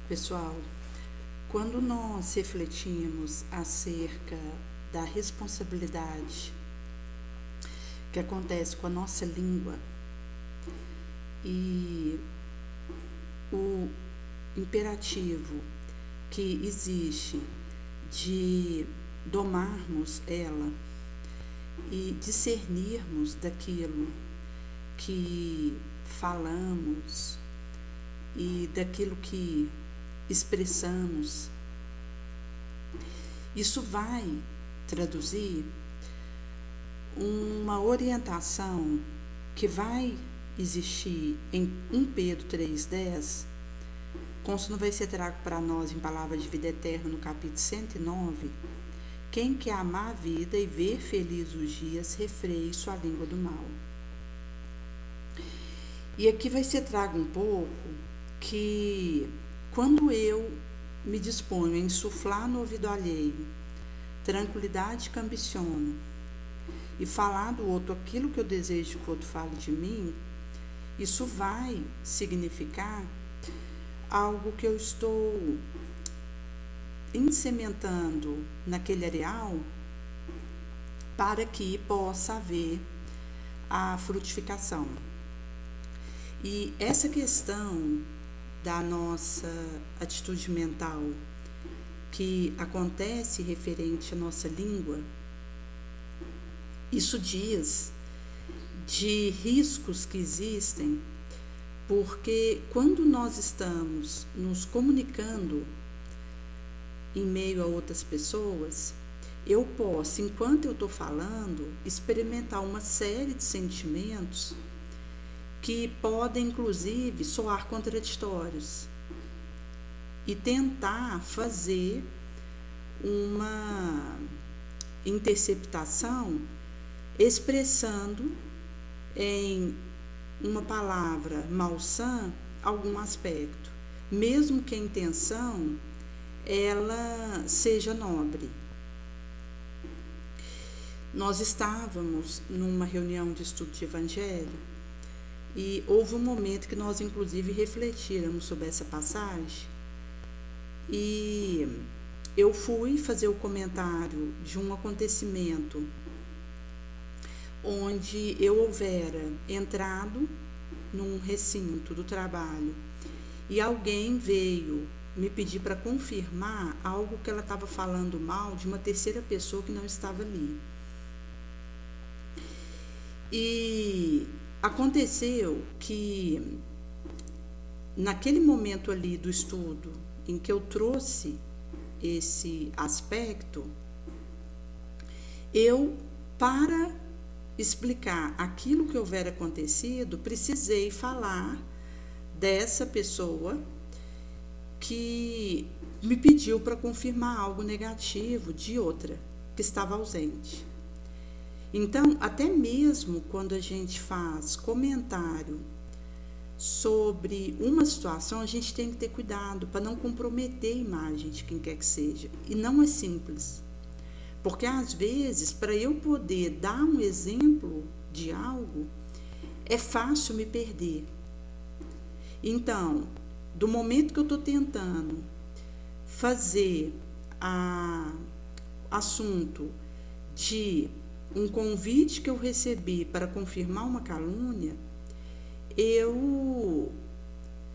Pessoal, quando nós refletimos acerca da responsabilidade que acontece com a nossa língua e o imperativo que existe de domarmos ela e discernirmos daquilo que falamos e daquilo que expressamos, isso vai traduzir uma orientação que vai existir em 1 Pedro 3,10, conforme vai ser trago para nós em Palavra de Vida Eterna no capítulo 109. Quem quer amar a vida e ver feliz os dias, refreie sua língua do mal. E aqui vai ser trago um pouco que quando eu me disponho a insuflar no ouvido alheio tranquilidade que ambiciono e falar do outro aquilo que eu desejo que o outro fale de mim, isso vai significar algo que eu estou insementando naquele areal para que possa haver a frutificação. E essa questão da nossa atitude mental que acontece referente à nossa língua, isso diz de riscos que existem, porque quando nós estamos nos comunicando em meio a outras pessoas, eu posso, enquanto eu estou falando, experimentar uma série de sentimentos que podem, inclusive, soar contraditórios e tentar fazer uma interceptação expressando em uma palavra malsã algum aspecto, mesmo que a intenção ela seja nobre. Nós estávamos numa reunião de estudo de evangelho e houve um momento que nós, inclusive, refletiramos sobre essa passagem e eu fui fazer o comentário de um acontecimento onde eu houvera entrado num recinto do trabalho e alguém veio me pedir para confirmar algo que ela estava falando mal de uma terceira pessoa que não estava ali. E aconteceu que naquele momento ali do estudo em que eu trouxe esse aspecto, eu, para explicar aquilo que houvera acontecido, precisei falar dessa pessoa que me pediu para confirmar algo negativo de outra que estava ausente. Então, até mesmo quando a gente faz comentário sobre uma situação, a gente tem que ter cuidado para não comprometer a imagem de quem quer que seja. E não é simples. Porque, às vezes, para eu poder dar um exemplo de algo, é fácil me perder. Então, do momento que eu estou tentando fazer assunto de um convite que eu recebi para confirmar uma calúnia, eu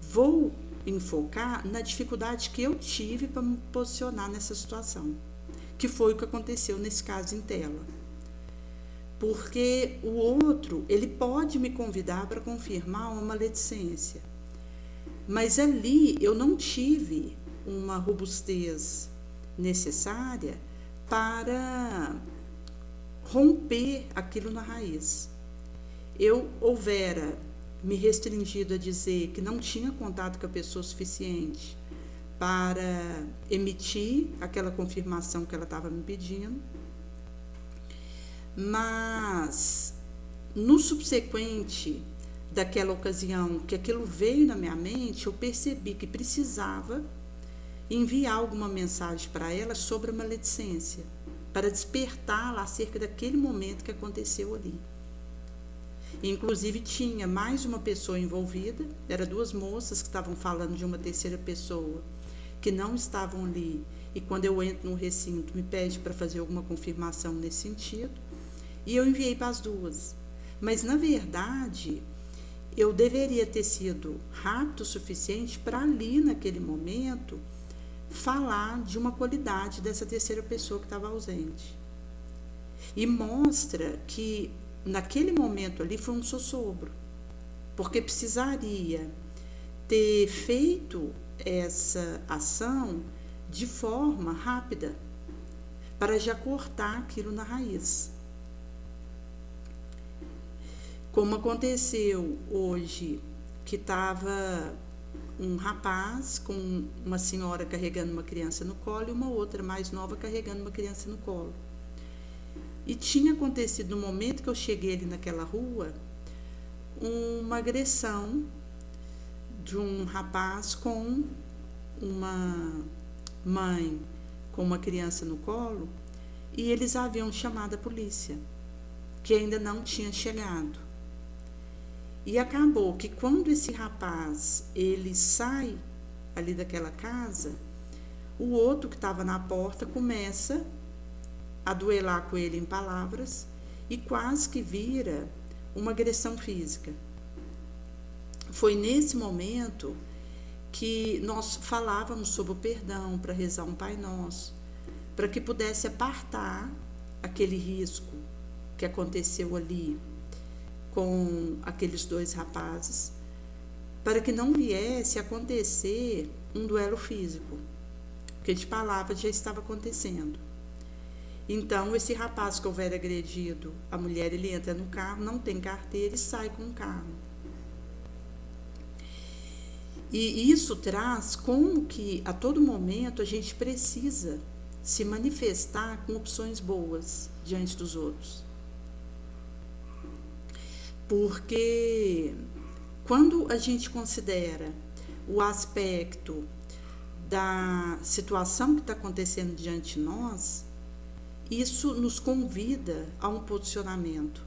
vou enfocar na dificuldade que eu tive para me posicionar nessa situação, que foi o que aconteceu nesse caso em tela. Porque o outro, ele pode me convidar para confirmar uma maledicência, mas ali eu não tive uma robustez necessária para romper aquilo na raiz. Eu houvera me restringido a dizer que não tinha contato com a pessoa suficiente para emitir aquela confirmação que ela estava me pedindo, mas no subsequente daquela ocasião que aquilo veio na minha mente, eu percebi que precisava enviar alguma mensagem para ela sobre a maledicência, para despertá-la acerca daquele momento que aconteceu ali. Inclusive tinha mais uma pessoa envolvida, eram 2 moças que estavam falando de uma terceira pessoa que não estavam ali, e quando eu entro no recinto me pede para fazer alguma confirmação nesse sentido, e eu enviei para as duas. Mas, na verdade, eu deveria ter sido rápido o suficiente para ali, naquele momento, falar de uma qualidade dessa terceira pessoa que estava ausente. E mostra que, naquele momento ali, foi um sossobro, porque precisaria ter feito essa ação de forma rápida, para já cortar aquilo na raiz. Como aconteceu hoje, que estava um rapaz com uma senhora carregando uma criança no colo e uma outra mais nova carregando uma criança no colo. E tinha acontecido no momento que eu cheguei ali naquela rua, uma agressão de um rapaz com uma mãe com uma criança no colo, e eles haviam chamado a polícia, que ainda não tinha chegado. E acabou que quando esse rapaz ele sai ali daquela casa, o outro que estava na porta começa a duelar com ele em palavras e quase que vira uma agressão física. Foi nesse momento que nós falávamos sobre o perdão, para rezar um Pai Nosso, para que pudesse apartar aquele risco que aconteceu ali com aqueles dois rapazes, para que não viesse a acontecer um duelo físico, porque de palavras já estava acontecendo. Então, esse rapaz que houver agredido a mulher, ele entra no carro, não tem carteira e sai com o carro. E isso traz como que a todo momento a gente precisa se manifestar com opções boas diante dos outros. Porque quando a gente considera o aspecto da situação que está acontecendo diante de nós, isso nos convida a um posicionamento.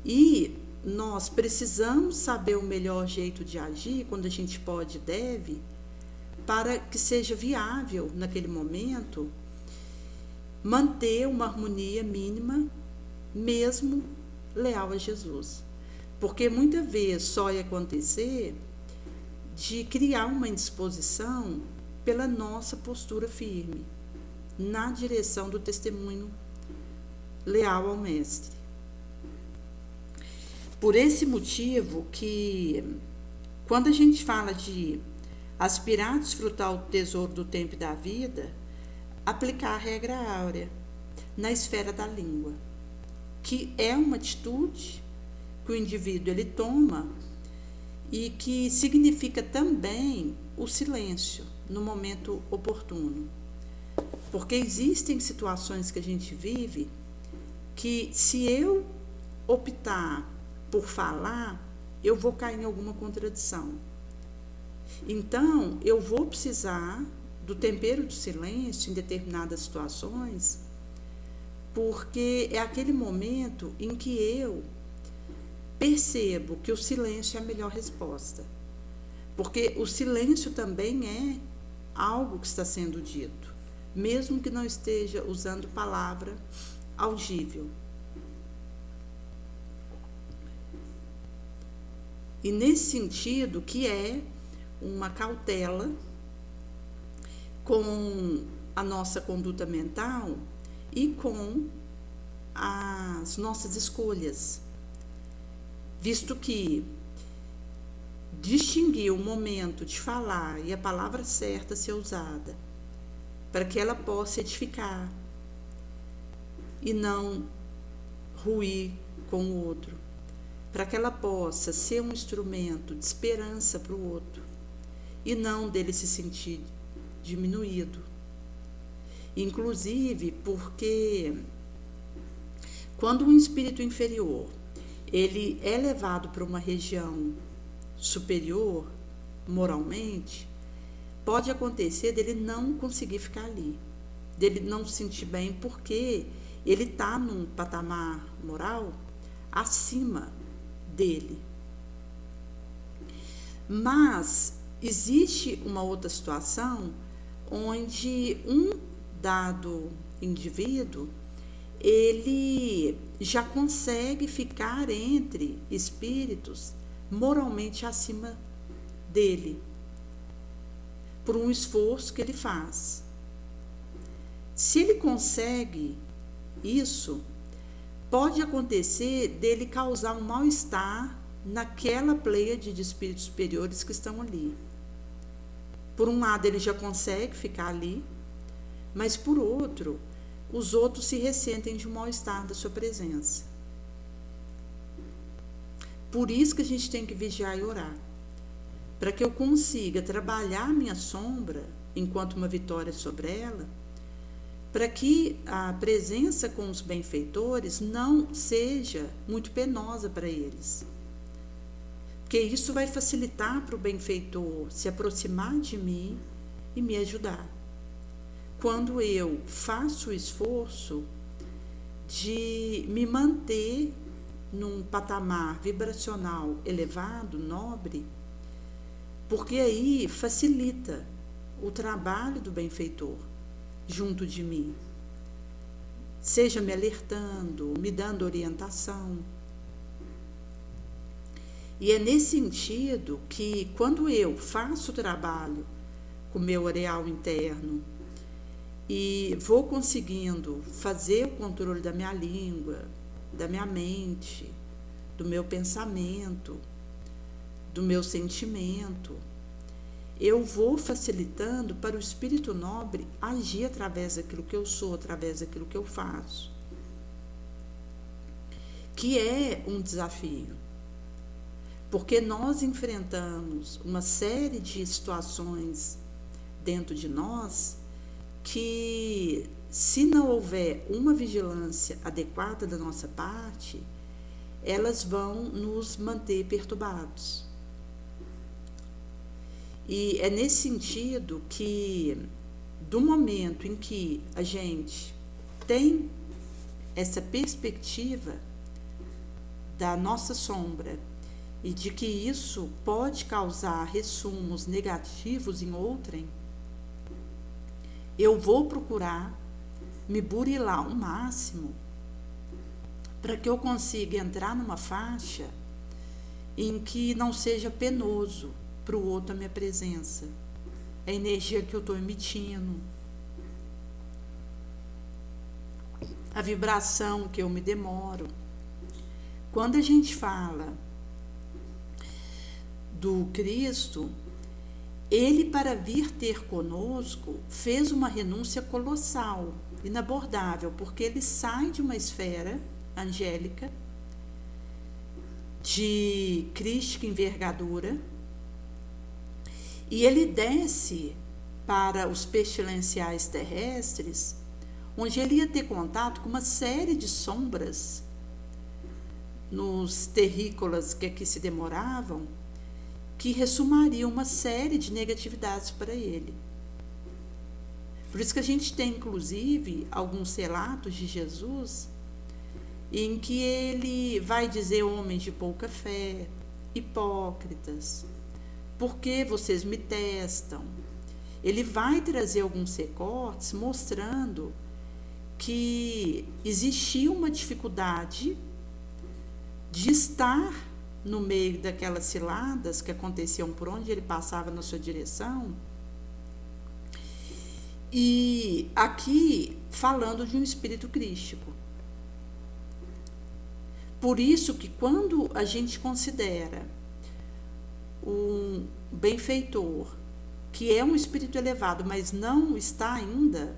E nós precisamos saber o melhor jeito de agir, quando a gente pode e deve, para que seja viável, naquele momento, manter uma harmonia mínima, mesmo leal a Jesus. Porque muitas vezes só ia acontecer de criar uma indisposição pela nossa postura firme, na direção do testemunho leal ao Mestre. Por esse motivo que, quando a gente fala de aspirar a desfrutar o tesouro do tempo e da vida, aplicar a regra áurea na esfera da língua, que é uma atitude que o indivíduo ele toma e que significa também o silêncio no momento oportuno. Porque existem situações que a gente vive que, se eu optar por falar, eu vou cair em alguma contradição. Então, eu vou precisar do tempero do silêncio em determinadas situações, porque é aquele momento em que eu percebo que o silêncio é a melhor resposta. Porque o silêncio também é algo que está sendo dito, mesmo que não esteja usando palavra audível. E nesse sentido que é uma cautela com a nossa conduta mental e com as nossas escolhas, visto que distinguir o momento de falar e a palavra certa ser usada para que ela possa edificar e não ruir com o outro, para que ela possa ser um instrumento de esperança para o outro e não dele se sentir diminuído. Inclusive porque quando um espírito inferior ele é levado para uma região superior moralmente, pode acontecer dele não conseguir ficar ali, dele não se sentir bem, porque ele está num patamar moral acima dele. Mas existe uma outra situação onde um dado indivíduo ele já consegue ficar entre espíritos moralmente acima dele, por um esforço que ele faz. Se ele consegue isso, pode acontecer dele causar um mal-estar naquela pleiade de espíritos superiores que estão ali. Por um lado, ele já consegue ficar ali, mas por outro, os outros se ressentem de um mal-estar da sua presença. Por isso que a gente tem que vigiar e orar, para que eu consiga trabalhar minha sombra enquanto uma vitória sobre ela, para que a presença com os benfeitores não seja muito penosa para eles. Porque isso vai facilitar para o benfeitor se aproximar de mim e me ajudar. Quando eu faço o esforço de me manter num patamar vibracional elevado, nobre, porque aí facilita o trabalho do benfeitor junto de mim, seja me alertando, me dando orientação. E é nesse sentido que, quando eu faço o trabalho com o meu areal interno e vou conseguindo fazer o controle da minha língua, da minha mente, do meu pensamento, do meu sentimento, eu vou facilitando para o espírito nobre agir através daquilo que eu sou, através daquilo que eu faço. Que é um desafio, porque nós enfrentamos uma série de situações dentro de nós que, se não houver uma vigilância adequada da nossa parte, elas vão nos manter perturbados. E é nesse sentido que, do momento em que a gente tem essa perspectiva da nossa sombra e de que isso pode causar ressumos negativos em outrem, eu vou procurar me burilar ao máximo para que eu consiga entrar numa faixa em que não seja penoso para o outro a minha presença, a energia que eu estou emitindo, a vibração que eu me demoro. Quando a gente fala do Cristo, ele, para vir ter conosco, fez uma renúncia colossal, inabordável, porque ele sai de uma esfera angélica, de crística envergadura, e ele desce para os pestilenciais terrestres, onde ele ia ter contato com uma série de sombras nos terrícolas que aqui se demoravam, que ressumariam uma série de negatividades para ele. Por isso que a gente tem, inclusive, alguns relatos de Jesus em que ele vai dizer: homens de pouca fé, hipócritas, por que vocês me testam? Ele vai trazer alguns recortes mostrando que existia uma dificuldade de estar no meio daquelas ciladas que aconteciam por onde ele passava na sua direção. E aqui falando de um espírito crístico. Por isso que, quando a gente considera um benfeitor que é um espírito elevado, mas não está ainda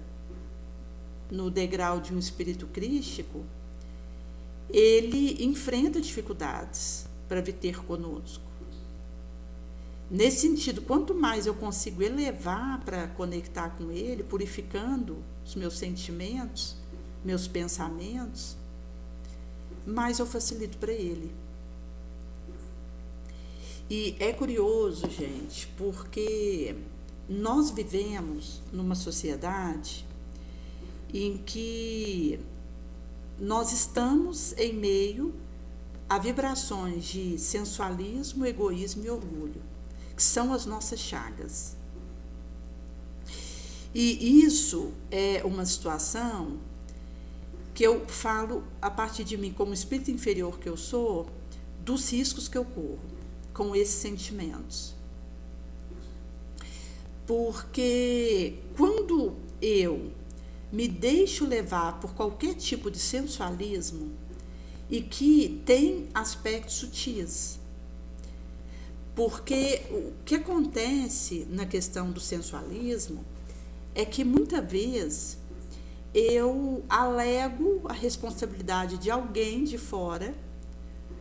no degrau de um espírito crístico, ele enfrenta dificuldades para vir ter conosco. Nesse sentido, quanto mais eu consigo elevar para conectar com ele, purificando os meus sentimentos, meus pensamentos, mais eu facilito para ele. E é curioso, gente, porque nós vivemos numa sociedade em que nós estamos em meio a vibrações de sensualismo, egoísmo e orgulho, que que são as nossas chagas. E isso é uma situação que eu falo a partir de mim, como espírito inferior que eu sou, dos riscos que eu corro com esses sentimentos. Porque quando eu me deixo levar por qualquer tipo de sensualismo, e que tem aspectos sutis, porque o que acontece na questão do sensualismo é que muitas vezes eu alego a responsabilidade de alguém de fora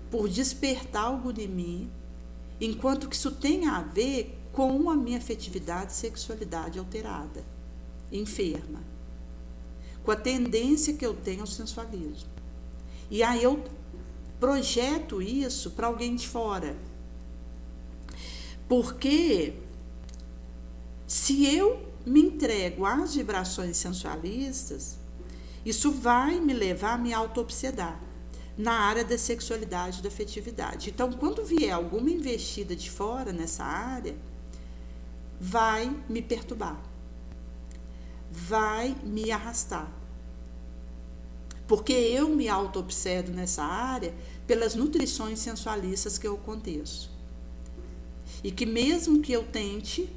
por despertar algo em mim, enquanto que isso tem a ver com a minha afetividade e sexualidade alterada, enferma, com a tendência que eu tenho ao sensualismo. E aí eu projeto isso para alguém de fora. Porque se eu me entrego às vibrações sensualistas, isso vai me levar a me auto-obsedar na área da sexualidade e da afetividade. Então, quando vier alguma investida de fora nessa área, vai me perturbar, vai me arrastar. Porque eu me auto-obsedo nessa área pelas nutrições sensualistas que eu aconteço. E que mesmo que eu tente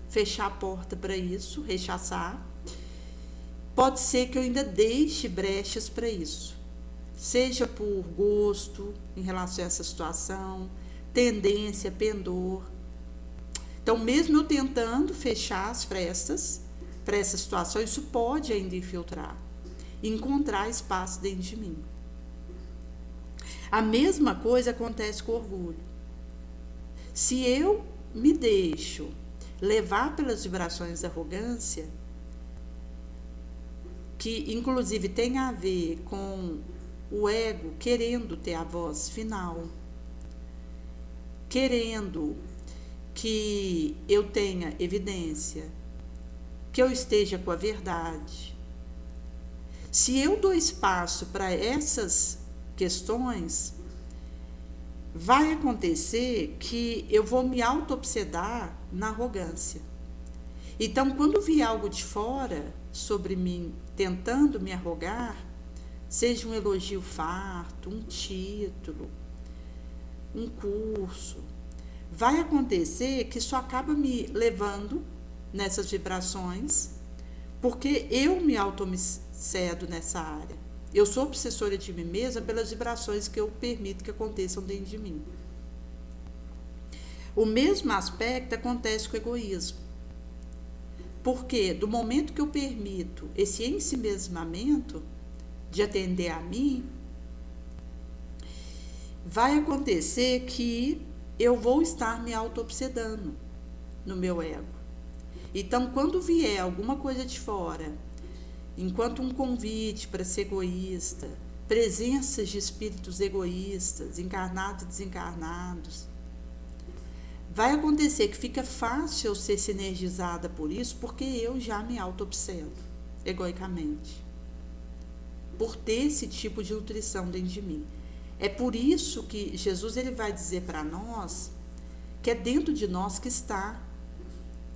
fechar a porta para isso, rechaçar, pode ser que eu ainda deixe brechas para isso. Seja por gosto em relação a essa situação, tendência, pendor. Então, mesmo eu tentando fechar as frestas para essa situação, isso pode ainda infiltrar, encontrar espaço dentro de mim. A mesma coisa acontece com o orgulho. Se eu me deixo levar pelas vibrações da arrogância, que inclusive tem a ver com o ego querendo ter a voz final, querendo que eu tenha evidência, que eu esteja com a verdade. Se eu dou espaço para essas questões, vai acontecer que eu vou me auto-obsedar na arrogância. Então, quando vier algo de fora sobre mim, tentando me arrogar, seja um elogio farto, um título, um curso, vai acontecer que isso acaba me levando nessas vibrações, porque eu me auto-obsedo nessa área. Eu sou obsessora de mim mesma pelas vibrações que eu permito que aconteçam dentro de mim. O mesmo aspecto acontece com o egoísmo. Porque do momento que eu permito esse ensimesmamento de atender a mim, vai acontecer que eu vou estar me auto-obsedando no meu ego. Então, quando vier alguma coisa de fora, enquanto um convite para ser egoísta, presenças de espíritos egoístas, encarnados e desencarnados, vai acontecer que fica fácil eu ser sinergizada por isso, porque eu já me auto-obsedo, egoicamente, por ter esse tipo de nutrição dentro de mim. É por isso que Jesus ele vai dizer para nós que é dentro de nós que está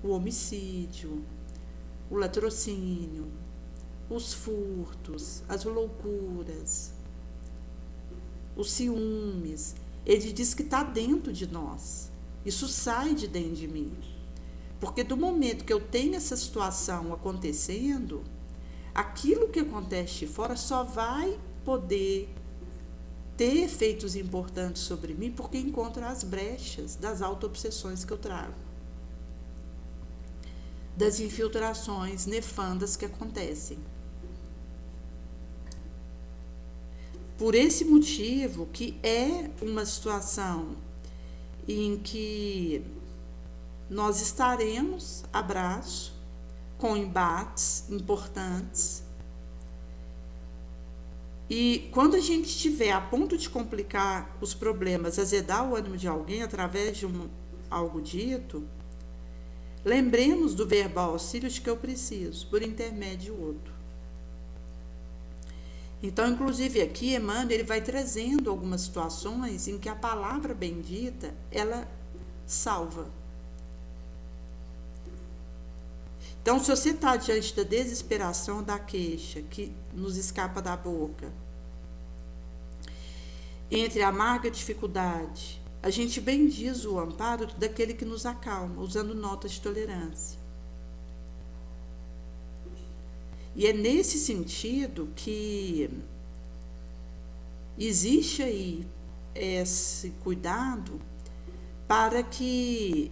o homicídio, o latrocínio, os furtos, as loucuras, os ciúmes. Ele diz que está dentro de nós. Isso sai de dentro de mim. Porque do momento que eu tenho essa situação acontecendo, aquilo que acontece de fora só vai poder ter efeitos importantes sobre mim porque encontra as brechas das auto-obsessões que eu trago, das infiltrações nefandas que acontecem. Por esse motivo que é uma situação em que nós estaremos a braço com embates importantes, e quando a gente estiver a ponto de complicar os problemas, azedar o ânimo de alguém através de algo dito, lembremos do verbal auxílio de que eu preciso, por intermédio do outro. Então, inclusive aqui, Emmanuel, ele vai trazendo algumas situações em que a palavra bendita, ela salva, Então, se você está diante da desesperação, da queixa, que nos escapa da boca, entre a amarga dificuldade, a gente bendiz o amparo daquele que nos acalma, usando notas de tolerância. E é nesse sentido que existe aí esse cuidado para que,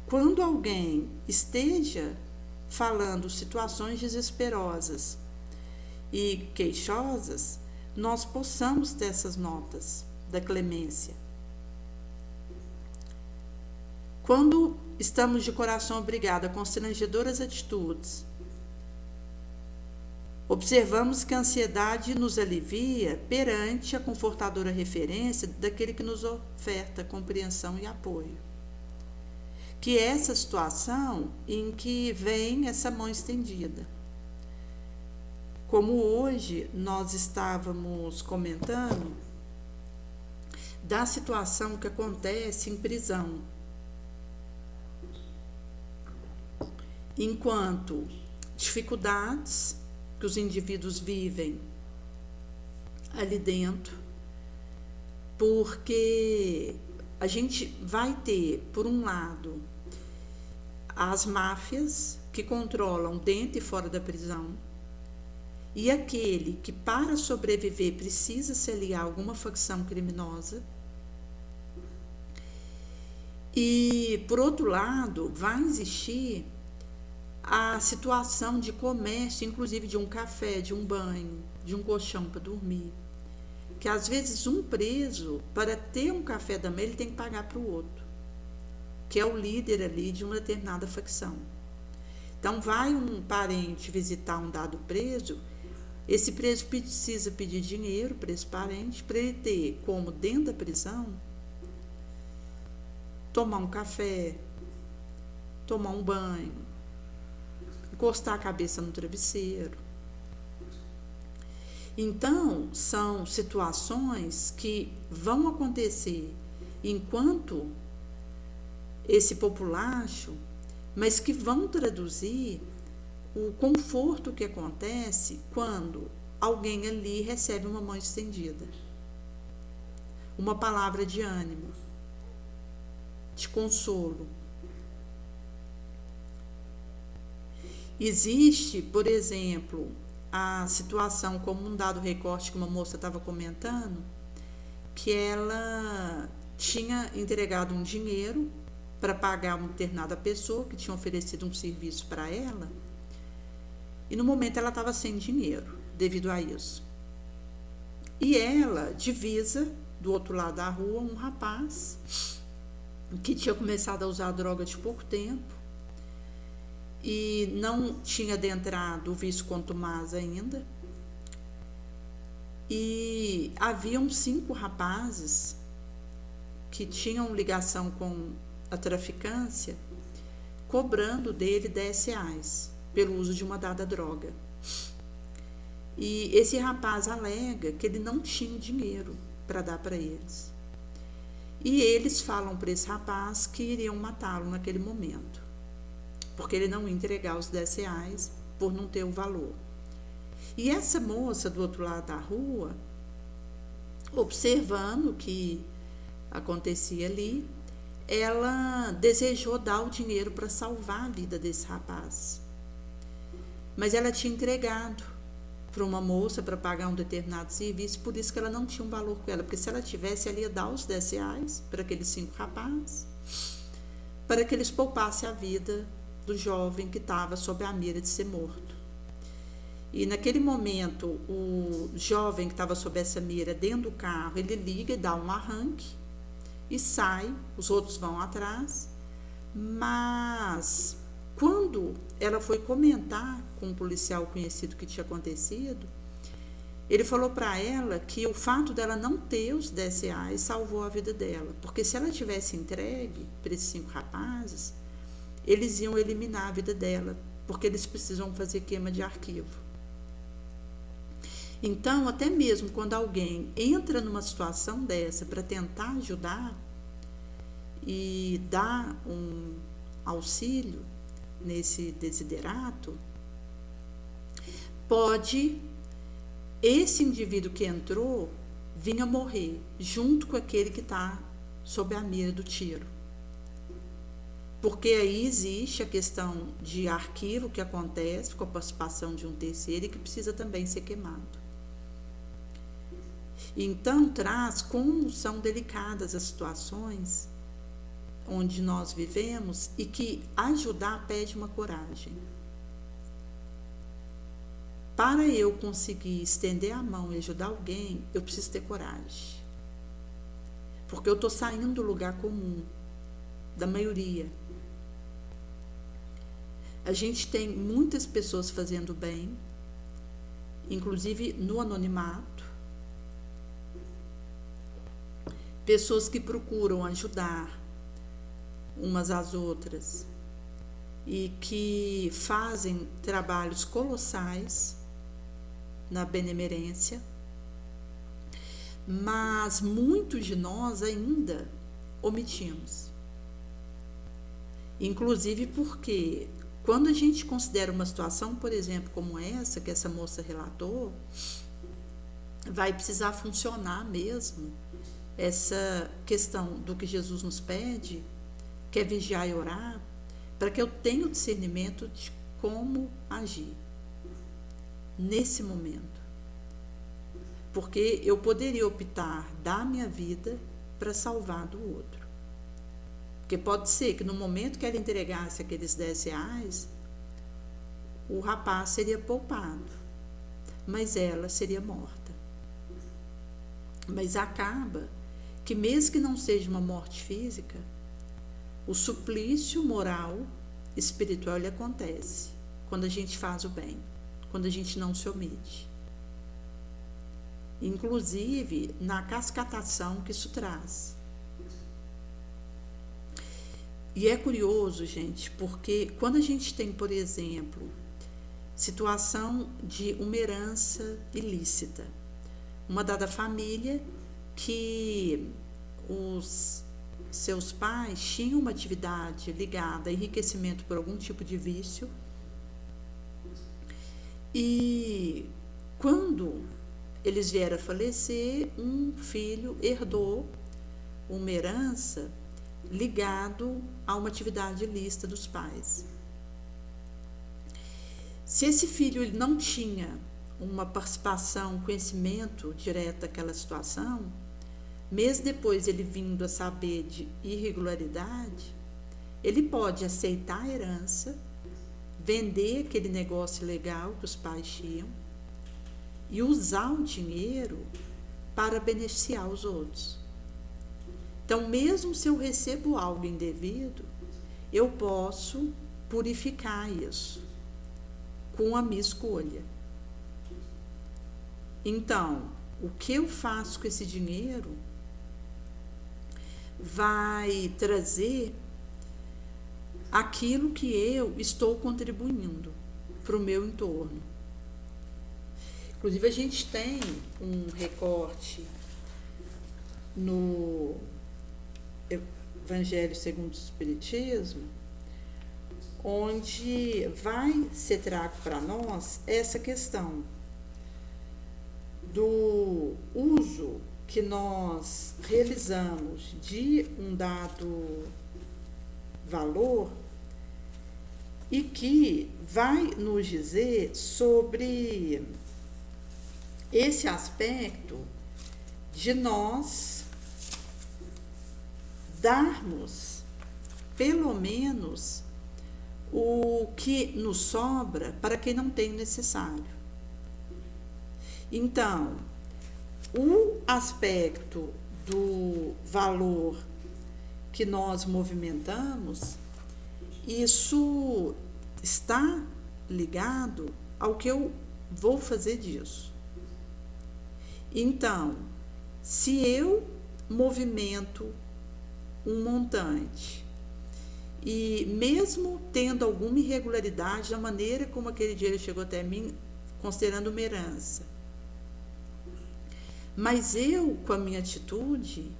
quando alguém esteja falando situações desesperosas e queixosas, nós possamos ter essas notas da clemência. Quando estamos de coração obrigado a constrangedoras atitudes, observamos que a ansiedade nos alivia perante a confortadora referência daquele que nos oferta compreensão e apoio. Que é essa situação em que vem essa mão estendida. Como hoje nós estávamos comentando da situação que acontece em prisão. Enquanto dificuldades que os indivíduos vivem ali dentro, porque a gente vai ter, por um lado, as máfias que controlam dentro e fora da prisão, e aquele que, para sobreviver, precisa se aliar a alguma facção criminosa. E, por outro lado, vai existir a situação de comércio, inclusive de um café, de um banho, de um colchão para dormir. Que às vezes um preso, para ter um café da manhã, ele tem que pagar para o outro, que é o líder ali de uma determinada facção. Então, vai um parente visitar um dado preso, esse preso precisa pedir dinheiro para esse parente, para ele ter como, dentro da prisão, tomar um café, tomar um banho, encostar a cabeça no travesseiro. Então, são situações que vão acontecer enquanto esse populacho, mas que vão traduzir o conforto que acontece quando alguém ali recebe uma mão estendida, uma palavra de ânimo, de consolo. Existe, por exemplo, a situação, como um dado recorte que uma moça estava comentando, que ela tinha entregado um dinheiro para pagar uma determinada pessoa que tinha oferecido um serviço para ela, e no momento ela estava sem dinheiro devido a isso. E ela divisa do outro lado da rua um rapaz que tinha começado a usar droga de pouco tempo e não tinha adentrado o vício contumaz ainda. E haviam 5 rapazes que tinham ligação com a traficância, cobrando dele R$10 pelo uso de uma dada droga. E esse rapaz alega que ele não tinha dinheiro para dar para eles. E eles falam para esse rapaz que iriam matá-lo naquele momento, porque ele não ia entregar os R$10 por não ter o valor. E essa moça do outro lado da rua, observando o que acontecia ali, ela desejou dar o dinheiro para salvar a vida desse rapaz. Mas ela tinha entregado para uma moça para pagar um determinado serviço, por isso que ela não tinha um valor com ela, porque se ela tivesse, ela ia dar os R$10 para aqueles 5 rapazes, para que eles poupassem a vida do jovem que estava sob a mira de ser morto. E naquele momento, o jovem que estava sob essa mira dentro do carro, ele liga e dá um arranque e sai, os outros vão atrás, mas quando ela foi comentar com um policial conhecido o que tinha acontecido, ele falou para ela que o fato dela não ter os R$10 salvou a vida dela, porque se ela tivesse entregue para esses 5 rapazes, eles iam eliminar a vida dela, porque eles precisam fazer queima de arquivo. Então, até mesmo quando alguém entra numa situação dessa para tentar ajudar e dar um auxílio, nesse desiderato, pode esse indivíduo que entrou vir a morrer junto com aquele que está sob a mira do tiro. Porque aí existe a questão de arquivo que acontece com a participação de um terceiro e que precisa também ser queimado. Então, traz como são delicadas as situações onde nós vivemos e que ajudar pede uma coragem. Para eu conseguir estender a mão e ajudar alguém, eu preciso ter coragem. Porque eu estou saindo do lugar comum, da maioria. A gente tem muitas pessoas fazendo bem, inclusive no anonimato, pessoas que procuram ajudar umas às outras e que fazem trabalhos colossais na benemerência, mas muitos de nós ainda omitimos. Inclusive porque quando a gente considera uma situação, por exemplo, como essa que essa moça relatou, vai precisar funcionar mesmo essa questão do que Jesus nos pede, que é vigiar e orar, para que eu tenha o discernimento de como agir nesse momento. Porque eu poderia optar dar minha vida para salvar do outro. Porque pode ser que no momento que ela entregasse aqueles R$10, o rapaz seria poupado, mas ela seria morta. Mas acaba que mesmo que não seja uma morte física, o suplício moral, espiritual, ele acontece quando a gente faz o bem, quando a gente não se omite. Inclusive na cascatação que isso traz. E é curioso, gente, porque quando a gente tem, por exemplo, situação de uma herança ilícita, uma dada família que os seus pais tinham uma atividade ligada a enriquecimento por algum tipo de vício, e quando eles vieram a falecer, um filho herdou uma herança ligado a uma atividade ilícita dos pais. Se esse filho ele não tinha uma participação, conhecimento direto daquela situação, mesmo depois ele vindo a saber de irregularidade, ele pode aceitar a herança, vender aquele negócio legal que os pais tinham e usar o dinheiro para beneficiar os outros. Então, mesmo se eu recebo algo indevido, eu posso purificar isso com a minha escolha. Então, o que eu faço com esse dinheiro vai trazer aquilo que eu estou contribuindo para o meu entorno. Inclusive, a gente tem um recorte no Evangelho segundo o Espiritismo, onde vai ser trago para nós essa questão do uso que nós realizamos de um dado valor e que vai nos dizer sobre esse aspecto de nós darmos pelo menos o que nos sobra para quem não tem o necessário. Então, o aspecto do valor que nós movimentamos, isso está ligado ao que eu vou fazer disso. Então, se eu movimento um montante e mesmo tendo alguma irregularidade na maneira como aquele dinheiro chegou até mim, considerando uma herança, mas eu, com a minha atitude,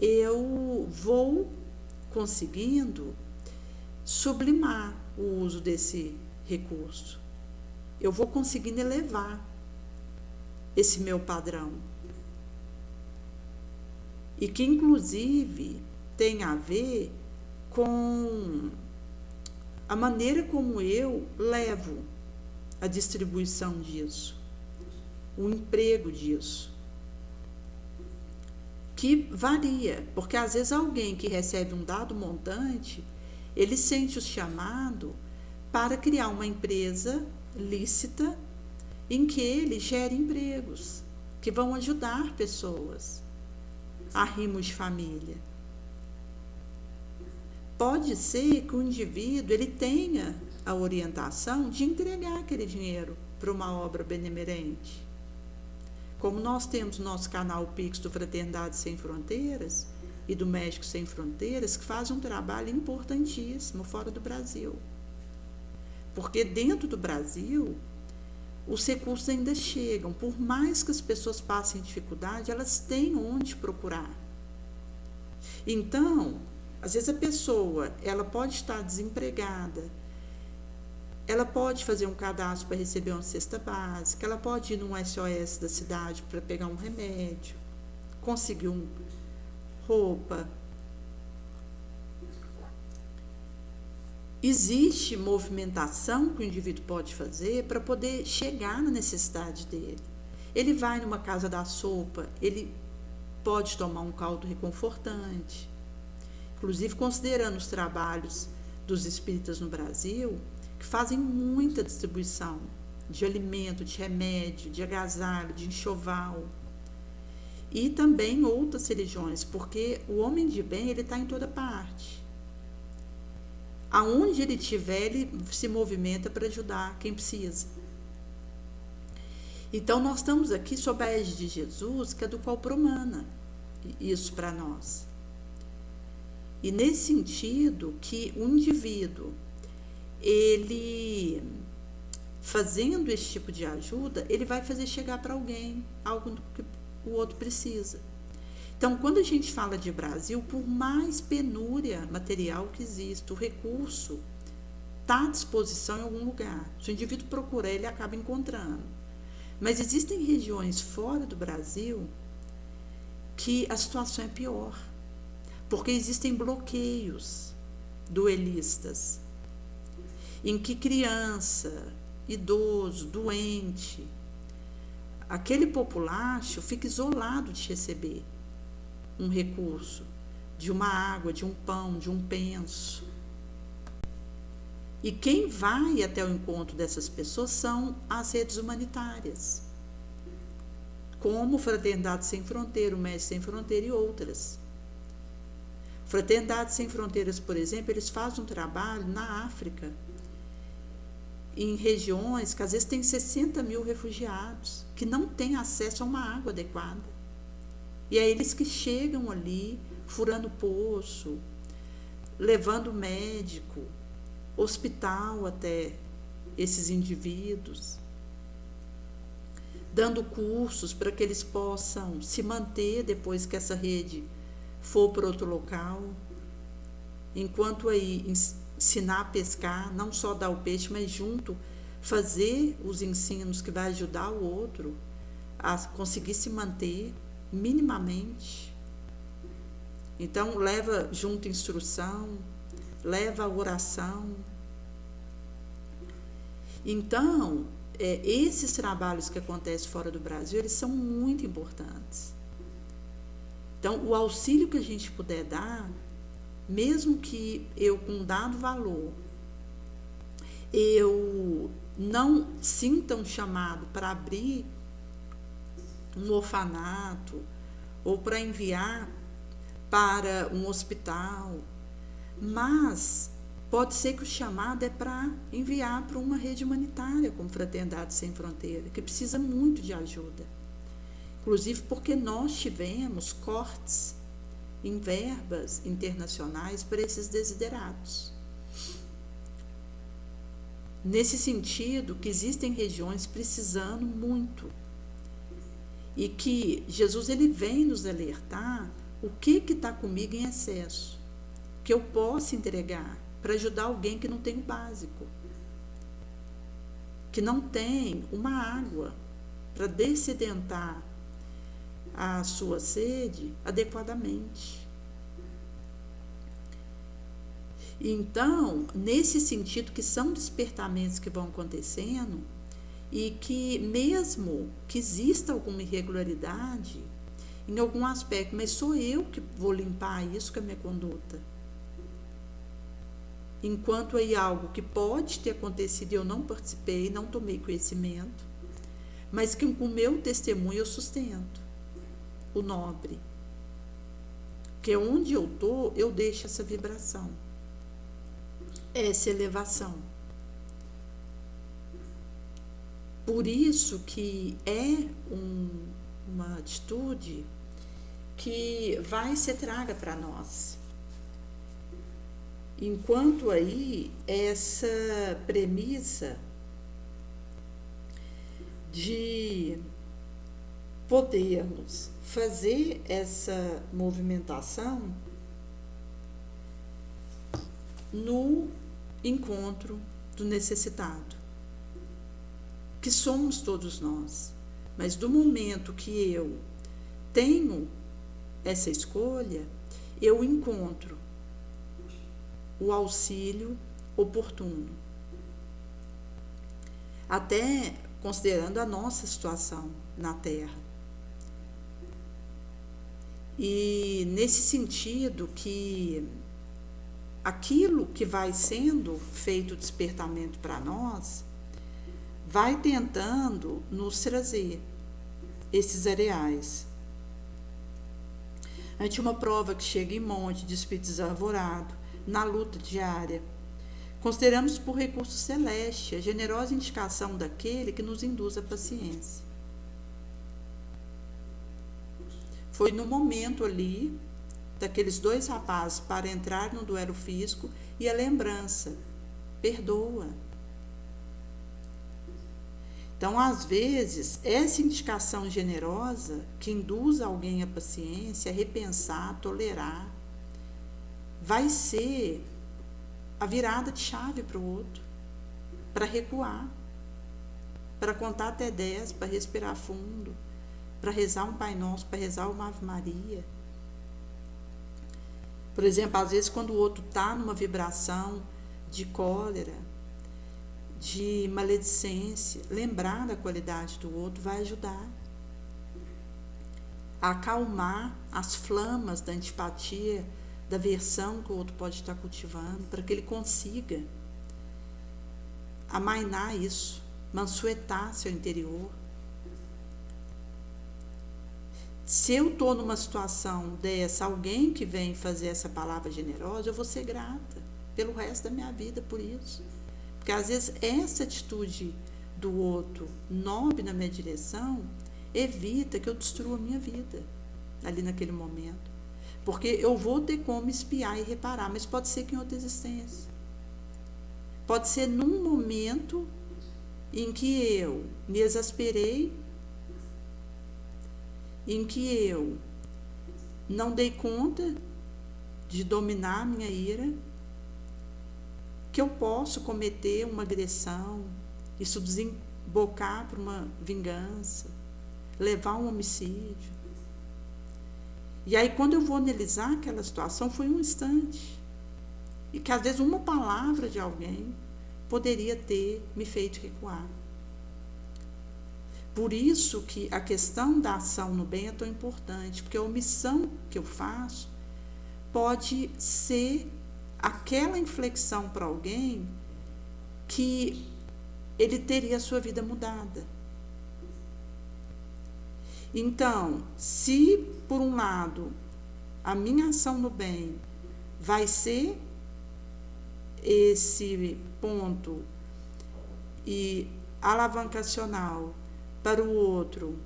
eu vou conseguindo sublimar o uso desse recurso. Eu vou conseguindo elevar esse meu padrão. E que, inclusive, tem a ver com a maneira como eu levo a distribuição disso, o emprego disso, que varia, porque às vezes alguém que recebe um dado montante, ele sente o chamado para criar uma empresa lícita em que ele gere empregos que vão ajudar pessoas, arrimos de família. Pode ser que o indivíduo ele tenha a orientação de entregar aquele dinheiro para uma obra benemerente. Como nós temos nosso canal Pix do Fraternidade Sem Fronteiras e do México Sem Fronteiras, que faz um trabalho importantíssimo fora do Brasil. Porque dentro do Brasil, os recursos ainda chegam. Por mais que as pessoas passem dificuldade, elas têm onde procurar. Então, às vezes a pessoa, ela pode estar desempregada, ela pode fazer um cadastro para receber uma cesta básica, ela pode ir num SOS da cidade para pegar um remédio, conseguir roupa. Existe movimentação que o indivíduo pode fazer para poder chegar na necessidade dele. Ele vai numa casa da sopa, ele pode tomar um caldo reconfortante. Inclusive, considerando os trabalhos dos espíritas no Brasil, que fazem muita distribuição de alimento, de remédio, de agasalho, de enxoval. E também outras religiões, porque o homem de bem ele está em toda parte. Aonde ele estiver, ele se movimenta para ajudar quem precisa. Então, nós estamos aqui sob a égide de Jesus, que é do qual promana isso para nós. E nesse sentido que o indivíduo, ele fazendo esse tipo de ajuda, ele vai fazer chegar para alguém algo que o outro precisa. Então, quando a gente fala de Brasil, por mais penúria material que exista, o recurso está à disposição em algum lugar. Se o indivíduo procurar, ele acaba encontrando. Mas existem regiões fora do Brasil que a situação é pior, porque existem bloqueios duelistas, em que criança, idoso, doente, aquele populacho fica isolado de receber um recurso, de uma água, de um pão, de um penso. E quem vai até o encontro dessas pessoas são as redes humanitárias, como Fraternidade Sem Fronteira, o México Sem Fronteira e outras. Fraternidade Sem Fronteiras, por exemplo, eles fazem um trabalho na África, em regiões que às vezes tem 60 mil refugiados, que não têm acesso a uma água adequada. E é eles que chegam ali, furando poço, levando médico, hospital até esses indivíduos, dando cursos para que eles possam se manter depois que essa rede for para outro local. Enquanto aí ensinar a pescar, não só dar o peixe, mas junto fazer os ensinos que vai ajudar o outro a conseguir se manter minimamente. Então, leva junto instrução, leva a oração. Então, esses trabalhos que acontecem fora do Brasil, eles são muito importantes. Então, o auxílio que a gente puder dar, mesmo que eu, com um dado valor, eu não sinta um chamado para abrir um orfanato ou para enviar para um hospital, mas pode ser que o chamado é para enviar para uma rede humanitária, como Fraternidade Sem Fronteira, que precisa muito de ajuda. Inclusive porque nós tivemos cortes em verbas internacionais para esses desiderados. Nesse sentido, que existem regiões precisando muito. E que Jesus ele vem nos alertar o que está comigo em excesso, que eu posso entregar para ajudar alguém que não tem o básico, que não tem uma água para dessedentar a sua sede adequadamente. Então, nesse sentido, que são despertamentos que vão acontecendo e que, mesmo que exista alguma irregularidade em algum aspecto, mas sou eu que vou limpar isso com a minha conduta. Enquanto aí algo que pode ter acontecido e eu não participei, não tomei conhecimento, mas que com o meu testemunho eu sustento o nobre. Porque onde eu estou, eu deixo essa vibração, essa elevação. Por isso que é uma atitude que vai ser traga para nós. Enquanto aí essa premissa de podermos fazer essa movimentação no encontro do necessitado, que somos todos nós, mas do momento que eu tenho essa escolha, eu encontro o auxílio oportuno, até considerando a nossa situação na Terra. E nesse sentido que aquilo que vai sendo feito despertamento para nós, vai tentando nos trazer esses areais. Ante uma prova que chega em monte de espírito desarvorado, na luta diária, consideramos por recurso celeste a generosa indicação daquele que nos induz a paciência. Foi no momento ali, daqueles 2 rapazes para entrar no duelo físico, e a lembrança, perdoa. Então, às vezes, essa indicação generosa que induz alguém à paciência, a repensar, a tolerar, vai ser a virada de chave para o outro, para recuar, para contar até 10, para respirar fundo, para rezar um Pai Nosso, para rezar uma Ave Maria. Por exemplo, às vezes quando o outro está numa vibração de cólera, de maledicência, lembrar da qualidade do outro vai ajudar a acalmar as flamas da antipatia, da aversão que o outro pode estar cultivando, para que ele consiga amainar isso, mansuetar seu interior. Se eu estou numa situação dessa, alguém que vem fazer essa palavra generosa, eu vou ser grata pelo resto da minha vida por isso. Porque às vezes essa atitude do outro nobre na minha direção evita que eu destrua a minha vida ali naquele momento. Porque eu vou ter como espiar e reparar, mas pode ser que em outra existência. Pode ser num momento em que eu me exasperei, em que eu não dei conta de dominar a minha ira, que eu posso cometer uma agressão, isso desembocar para uma vingança, levar a um homicídio. E aí, quando eu vou analisar aquela situação, foi um instante. E que, às vezes, uma palavra de alguém poderia ter me feito recuar. Por isso que a questão da ação no bem é tão importante, porque a omissão que eu faço pode ser aquela inflexão para alguém que ele teria a sua vida mudada. Então, se por um lado a minha ação no bem vai ser esse ponto e alavancacional para o outro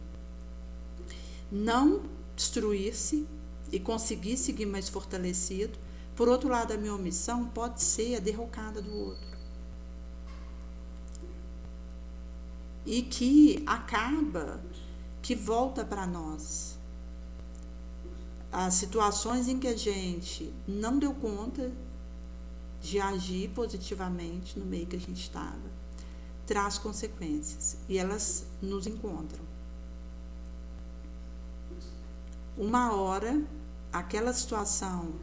não destruir-se e conseguir seguir mais fortalecido, por outro lado, a minha omissão pode ser a derrocada do outro. E que acaba, que volta para nós. As situações em que a gente não deu conta de agir positivamente no meio que a gente estava, traz consequências e elas nos encontram. Uma hora, aquela situação,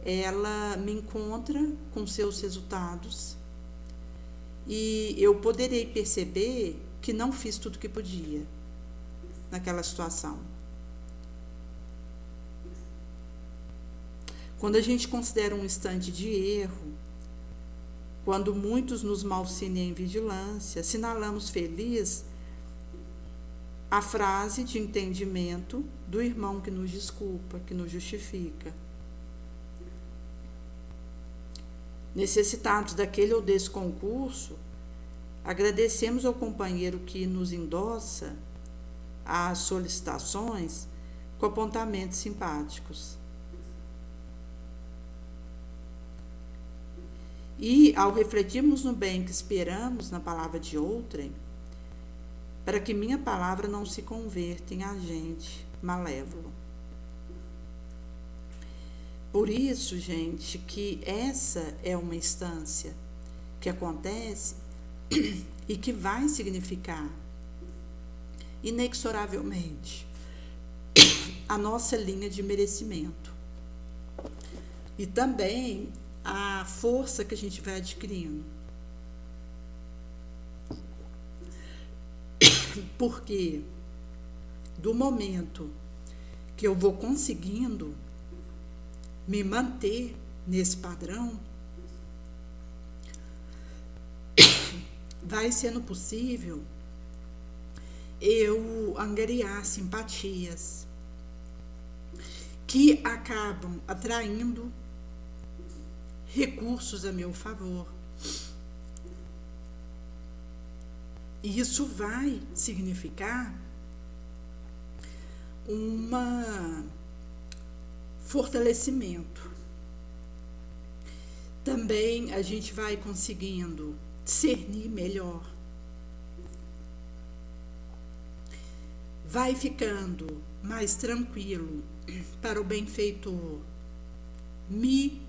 ela me encontra com seus resultados e eu poderei perceber que não fiz tudo o que podia naquela situação. Quando a gente considera um instante de erro, quando muitos nos malsinem em vigilância, assinalamos feliz a frase de entendimento do irmão que nos desculpa, que nos justifica. Necessitados daquele ou desse concurso, agradecemos ao companheiro que nos endossa as solicitações com apontamentos simpáticos. E, ao refletirmos no bem que esperamos na palavra de outrem, para que minha palavra não se converta em agente malévolo. Por isso, gente, que essa é uma instância que acontece e que vai significar inexoravelmente a nossa linha de merecimento. E também a força que a gente vai adquirindo. Porque do momento que eu vou conseguindo me manter nesse padrão, vai sendo possível eu angariar simpatias que acabam atraindo recursos a meu favor. E isso vai significar fortalecimento. Também a gente vai conseguindo discernir melhor. Vai ficando mais tranquilo para o benfeitor me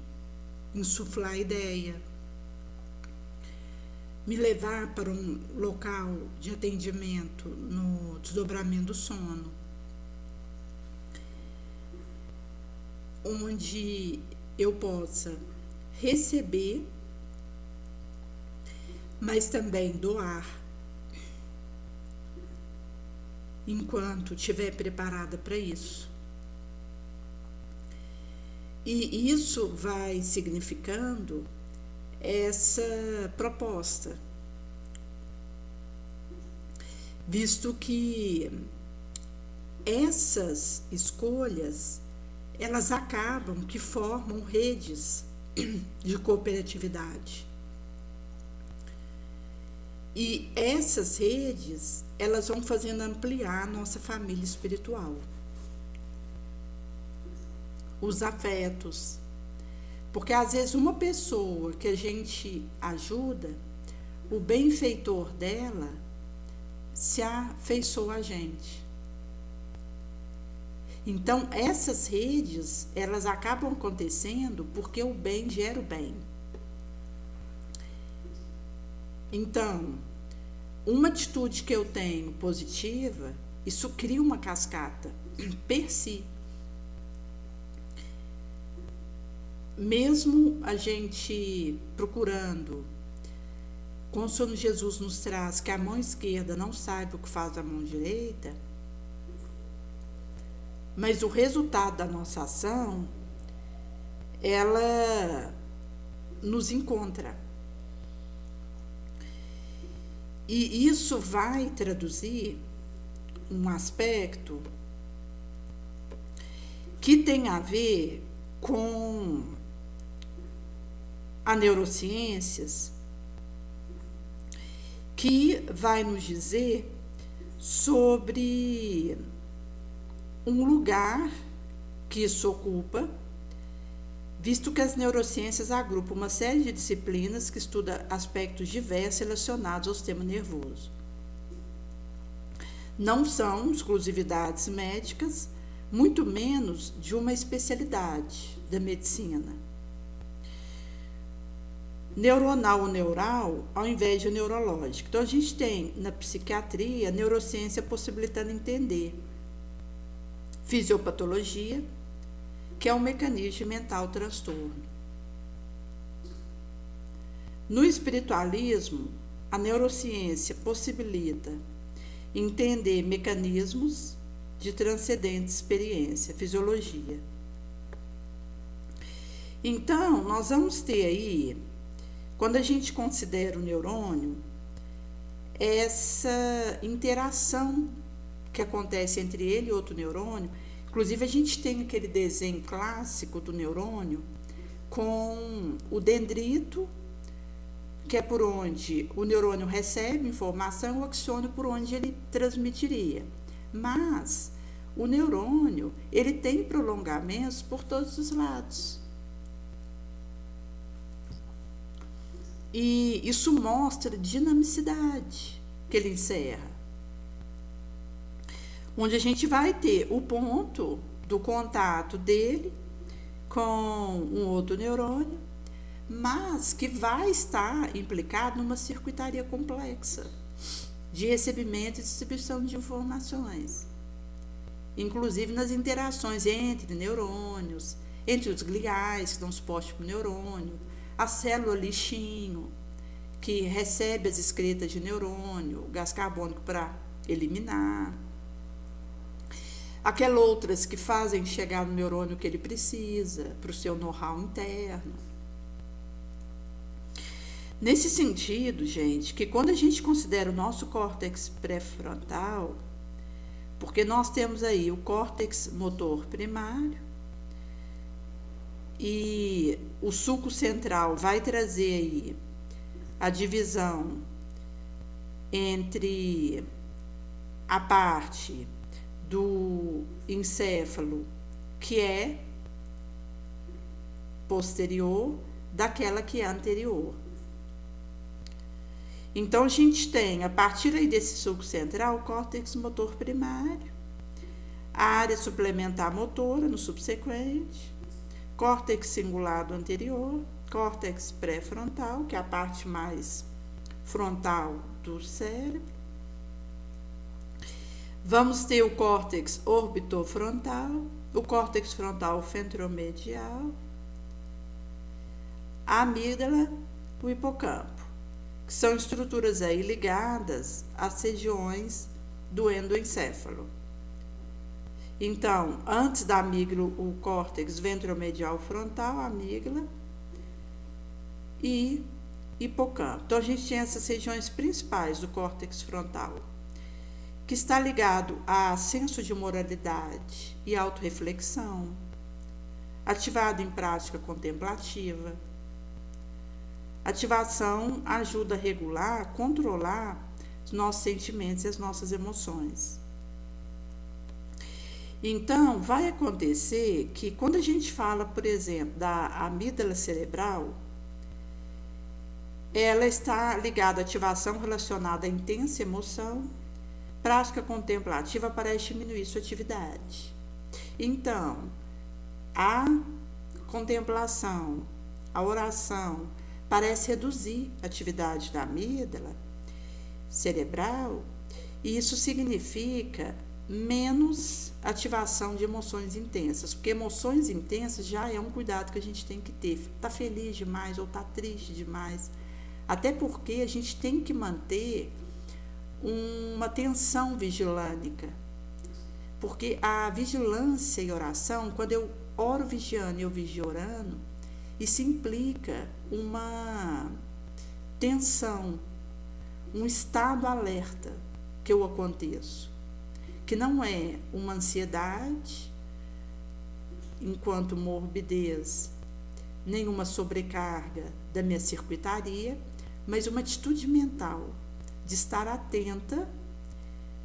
insuflar a ideia, me levar para um local de atendimento no desdobramento do sono, onde eu possa receber, mas também doar, enquanto estiver preparada para isso. E isso vai significando essa proposta, visto que essas escolhas, elas acabam que formam redes de cooperatividade. E essas redes, elas vão fazendo ampliar a nossa família espiritual. Os afetos. Porque às vezes uma pessoa que a gente ajuda, o benfeitor dela se afeiçoa a gente. Então, essas redes, elas acabam acontecendo porque o bem gera o bem. Então, uma atitude que eu tenho positiva, isso cria uma cascata per si. Mesmo a gente procurando, conforme Jesus nos traz que a mão esquerda não sabe o que faz a mão direita, mas o resultado da nossa ação, ela nos encontra. E isso vai traduzir um aspecto que tem a ver com a neurociências, que vai nos dizer sobre um lugar que isso ocupa, visto que as neurociências agrupam uma série de disciplinas que estudam aspectos diversos relacionados ao sistema nervoso. Não são exclusividades médicas, muito menos de uma especialidade da medicina. neuronal ou neural, ao invés de neurológico. Então, a gente tem na psiquiatria, a neurociência possibilitando entender fisiopatologia, que é um mecanismo de mental transtorno. No espiritualismo, a neurociência possibilita entender mecanismos de transcendente experiência, fisiologia. Então, nós vamos ter aí, quando a gente considera o neurônio, essa interação que acontece entre ele e outro neurônio. Inclusive, a gente tem aquele desenho clássico do neurônio com o dendrito, que é por onde o neurônio recebe informação, o axônio por onde ele transmitiria. Mas o neurônio, ele tem prolongamentos por todos os lados. E isso mostra a dinamicidade que ele encerra. Onde a gente vai ter o ponto do contato dele com um outro neurônio, mas que vai estar implicado numa circuitaria complexa de recebimento e distribuição de informações, inclusive nas interações entre neurônios, entre os gliais, que dão suporte para o neurônio, a célula lixinho, que recebe as excretas de neurônio, o gás carbônico para eliminar, aquelas outras que fazem chegar no neurônio que ele precisa, para o seu know-how interno. Nesse sentido, gente, que quando a gente considera o nosso córtex pré-frontal, porque nós temos aí o córtex motor primário, e o sulco central vai trazer aí a divisão entre a parte do encéfalo que é posterior daquela que é anterior. Então, a gente tem, a partir aí desse sulco central, o córtex motor primário, a área suplementar motora no subsequente, córtex cingulado anterior, córtex pré-frontal, que é a parte mais frontal do cérebro. Vamos ter o córtex orbitofrontal, o córtex frontal ventromedial, a amígdala, o hipocampo, que são estruturas aí ligadas às regiões do endoencéfalo. Então, antes da amígdala, o córtex ventromedial frontal, a amígdala e hipocampo. Então, a gente tem essas regiões principais do córtex frontal, que está ligado a senso de moralidade e autorreflexão, ativado em prática contemplativa. Ativação ajuda a regular, controlar os nossos sentimentos e as nossas emoções. Então, vai acontecer que quando a gente fala, por exemplo, da amígdala cerebral, ela está ligada à ativação relacionada à intensa emoção, prática contemplativa parece diminuir sua atividade. Então, a contemplação, a oração, parece reduzir a atividade da amígdala cerebral, e isso significa menos ativação de emoções intensas, porque emoções intensas já é um cuidado que a gente tem que ter. Tá feliz demais ou tá triste demais, até porque a gente tem que manter uma tensão vigilânica, porque a vigilância e oração, quando eu oro vigiando e eu vigio orando, isso implica uma tensão, um estado alerta que eu aconteço, que não é uma ansiedade, enquanto morbidez, nenhuma sobrecarga da minha circuitaria, mas uma atitude mental de estar atenta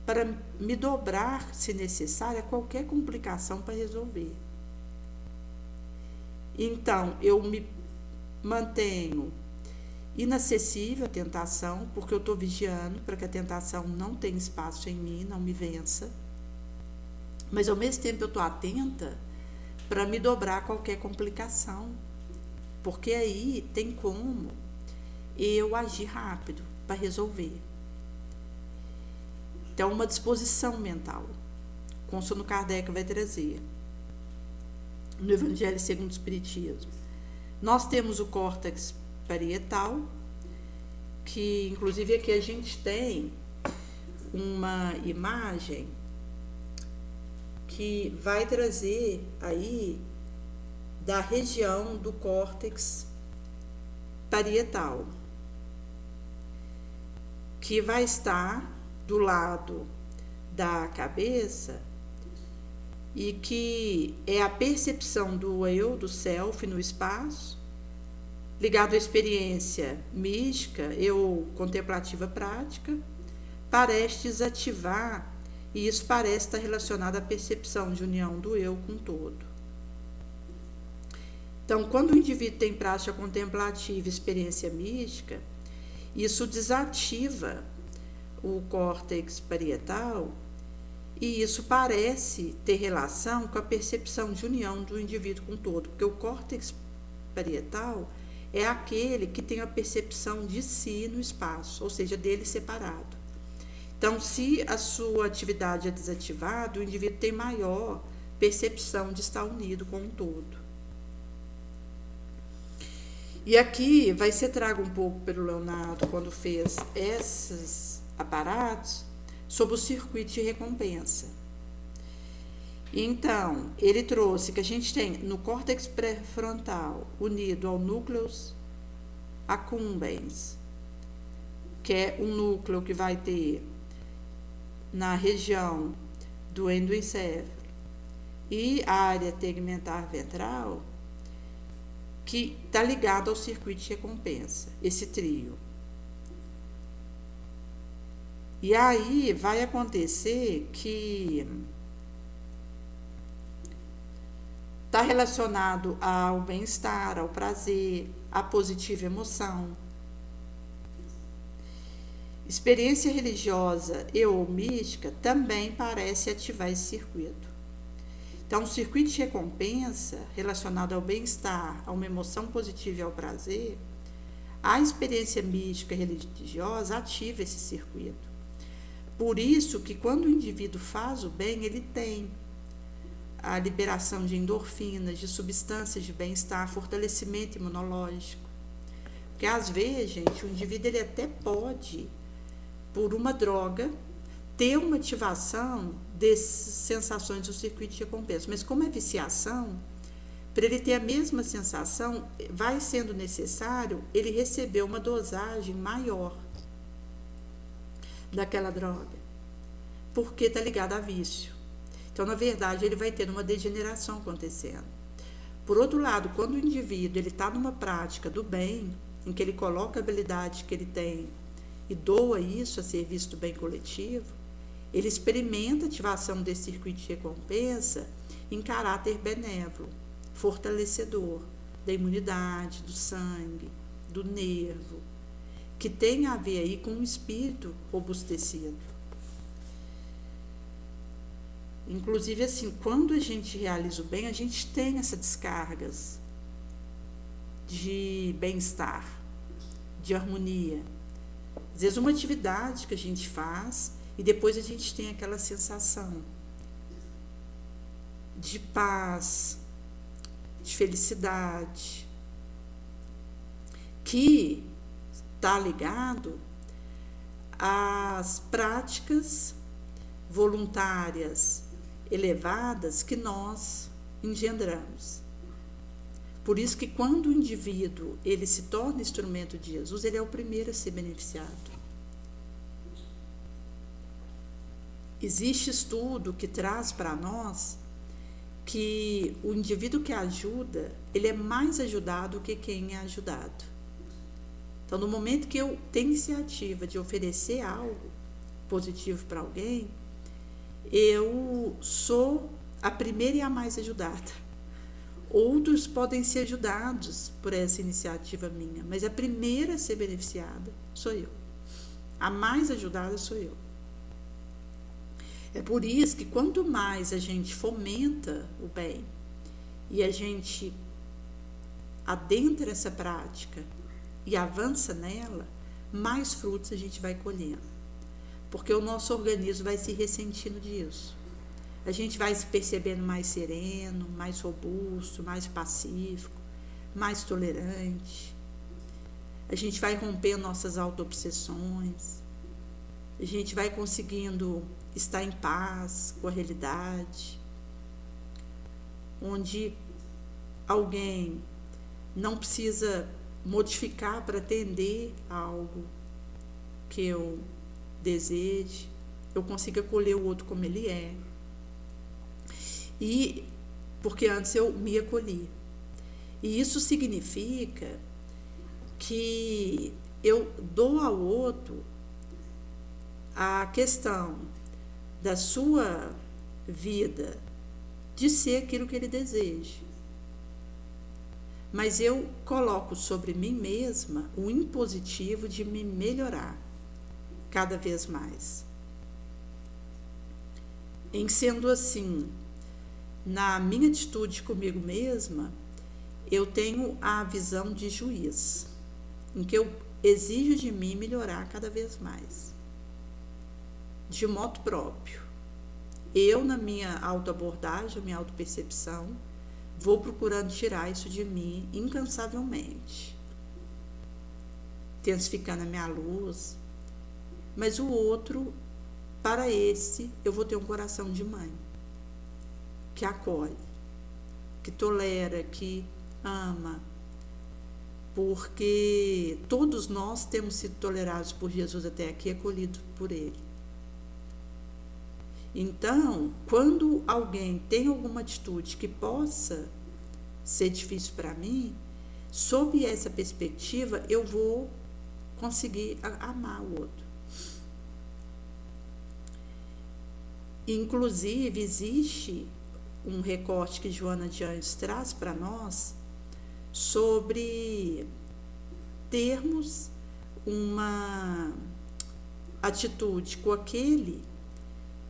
para me dobrar, se necessário, a qualquer complicação para resolver. Então, eu me mantenho inacessível à tentação, porque eu estou vigiando para que a tentação não tenha espaço em mim, não me vença. Mas, ao mesmo tempo, eu estou atenta para me dobrar a qualquer complicação, porque aí tem como eu agir rápido para resolver. Então, uma disposição mental. Consono Kardec vai trazer no Evangelho segundo o Espiritismo. Nós temos o córtex parietal, que inclusive aqui a gente tem uma imagem que vai trazer aí da região do córtex parietal, que vai estar do lado da cabeça e que é a percepção do eu, do self no espaço, ligado à experiência mística, eu contemplativa prática, parece desativar, e isso parece estar relacionado à percepção de união do eu com o todo. Então, quando o indivíduo tem prática contemplativa, experiência mística, isso desativa o córtex parietal, e isso parece ter relação com a percepção de união do indivíduo com o todo, porque o córtex parietal é aquele que tem a percepção de si no espaço, ou seja, dele separado. Então, se a sua atividade é desativada, o indivíduo tem maior percepção de estar unido com o todo. E aqui vai ser trago um pouco pelo Leonardo, quando fez esses aparatos, sobre o circuito de recompensa. Então, ele trouxe que a gente tem no córtex pré-frontal, unido ao núcleus accumbens, que é um núcleo que vai ter na região do endoencéfalo, e a área tegmentar ventral, que está ligado ao circuito de recompensa, esse trio. E aí vai acontecer que está relacionado ao bem-estar, ao prazer, à positiva emoção. Experiência religiosa e ou mística também parece ativar esse circuito. Então, o circuito de recompensa relacionado ao bem-estar, a uma emoção positiva e ao prazer, a experiência mística e religiosa ativa esse circuito. Por isso que quando o indivíduo faz o bem, ele tem a liberação de endorfinas, de substâncias de bem-estar, fortalecimento imunológico. Porque às vezes, gente, o indivíduo ele até pode, por uma droga, ter uma ativação dessas sensações do circuito de recompensa. Mas como é viciação, para ele ter a mesma sensação, vai sendo necessário ele receber uma dosagem maior daquela droga, porque está ligado a vício. Então, na verdade, ele vai ter uma degeneração acontecendo. Por outro lado, quando o indivíduo está numa prática do bem, em que ele coloca a habilidade que ele tem e doa isso a serviço do bem coletivo, ele experimenta a ativação desse circuito de recompensa em caráter benévolo, fortalecedor da imunidade, do sangue, do nervo, que tem a ver aí com o espírito robustecido. Inclusive, assim, quando a gente realiza o bem, a gente tem essas descargas de bem-estar, de harmonia. Às vezes, uma atividade que a gente faz e depois a gente tem aquela sensação de paz, de felicidade, que está ligado às práticas voluntárias elevadas que nós engendramos. Por isso que quando o indivíduo ele se torna instrumento de Jesus, ele é o primeiro a ser beneficiado. Existe estudo que traz para nós que o indivíduo que ajuda, ele é mais ajudado que quem é ajudado. Então, no momento que eu tenho iniciativa de oferecer algo positivo para alguém, eu sou a primeira e a mais ajudada. Outros podem ser ajudados por essa iniciativa minha, mas a primeira a ser beneficiada sou eu. A mais ajudada sou eu. É por isso que quanto mais a gente fomenta o bem e a gente adentra essa prática e avança nela, mais frutos a gente vai colhendo. Porque o nosso organismo vai se ressentindo disso. A gente vai se percebendo mais sereno, mais robusto, mais pacífico, mais tolerante. A gente vai rompendo nossas auto-obsessões. A gente vai conseguindo estar em paz com a realidade. Onde alguém não precisa modificar para atender a algo que eu deseje. Eu consigo acolher o outro como ele é. E porque antes eu me acolhi. E isso significa que eu dou ao outro a questão da sua vida de ser aquilo que ele deseja. Mas eu coloco sobre mim mesma o impositivo de me melhorar cada vez mais. Em sendo assim, na minha atitude comigo mesma, eu tenho a visão de juiz, em que eu exijo de mim melhorar cada vez mais, de modo próprio. Eu, na minha autoabordagem, minha autopercepção, vou procurando tirar isso de mim incansavelmente, intensificando a minha luz. Mas o outro, para esse, eu vou ter um coração de mãe, que acolhe, que tolera, que ama, porque todos nós temos sido tolerados por Jesus até aqui, acolhidos por Ele. Então, quando alguém tem alguma atitude que possa ser difícil para mim, sob essa perspectiva, eu vou conseguir amar o outro. Inclusive, existe um recorte que Joana de Anjos traz para nós sobre termos uma atitude com aquele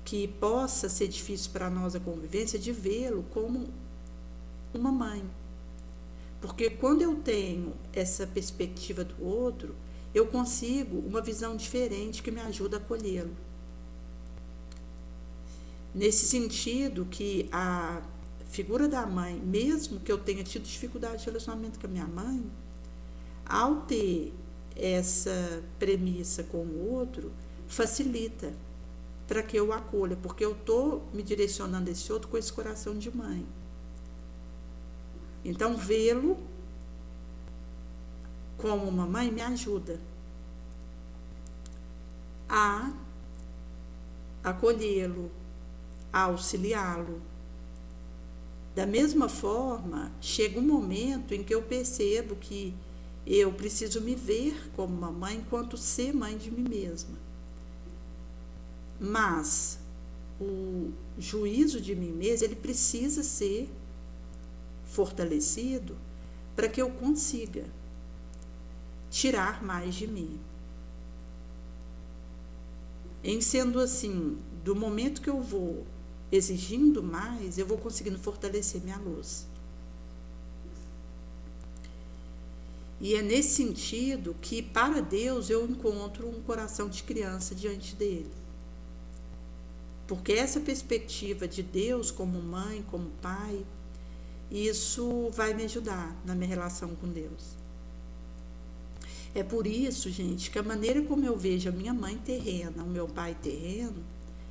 que possa ser difícil para nós a convivência, de vê-lo como uma mãe. Porque quando eu tenho essa perspectiva do outro, eu consigo uma visão diferente que me ajuda a acolhê-lo. Nesse sentido que a figura da mãe, mesmo que eu tenha tido dificuldade de relacionamento com a minha mãe, ao ter essa premissa com o outro, facilita para que eu o acolha, porque eu estou me direcionando a esse outro com esse coração de mãe. Então, vê-lo como uma mãe me ajuda a acolhê-lo, a auxiliá-lo. Da mesma forma, chega um momento em que eu percebo que eu preciso me ver como uma mãe enquanto ser mãe de mim mesma. Mas o juízo de mim mesma, ele precisa ser fortalecido para que eu consiga tirar mais de mim. Em sendo assim, do momento que eu vou exigindo mais, eu vou conseguindo fortalecer minha luz. E é nesse sentido que, para Deus, eu encontro um coração de criança diante dele. Porque essa perspectiva de Deus como mãe, como pai, isso vai me ajudar na minha relação com Deus. É por isso, gente, que a maneira como eu vejo a minha mãe terrena, o meu pai terreno,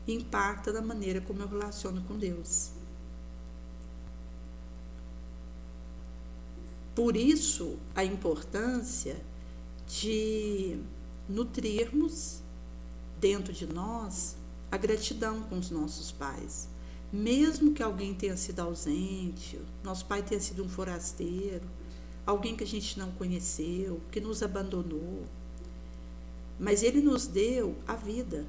impacta na maneira como eu relaciono com Deus. Por isso, a importância de nutrirmos dentro de nós a gratidão com os nossos pais. Mesmo que alguém tenha sido ausente, nosso pai tenha sido um forasteiro, alguém que a gente não conheceu, que nos abandonou, mas ele nos deu a vida.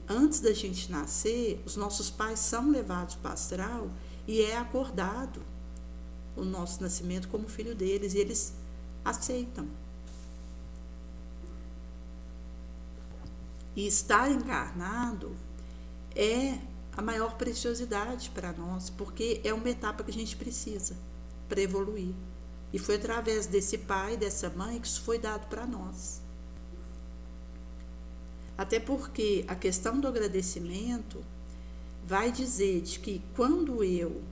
Antes da gente nascer, os nossos pais são levados para o astral e é acordado o nosso nascimento como filho deles, e eles aceitam. E estar encarnado é a maior preciosidade para nós, porque é uma etapa que a gente precisa para evoluir. E foi através desse pai, dessa mãe, que isso foi dado para nós. Até porque a questão do agradecimento vai dizer de que quando eu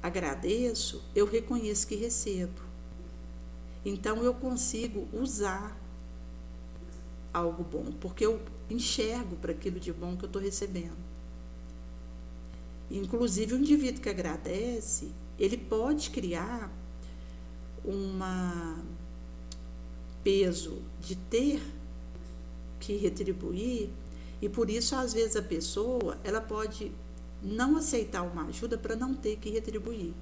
agradeço, eu reconheço que recebo. Então eu consigo usar algo bom, porque eu enxergo para aquilo de bom que eu estou recebendo. Inclusive, o indivíduo que agradece, ele pode criar um peso de ter que retribuir, e por isso, às vezes, a pessoa ela pode não aceitar uma ajuda para não ter que retribuir,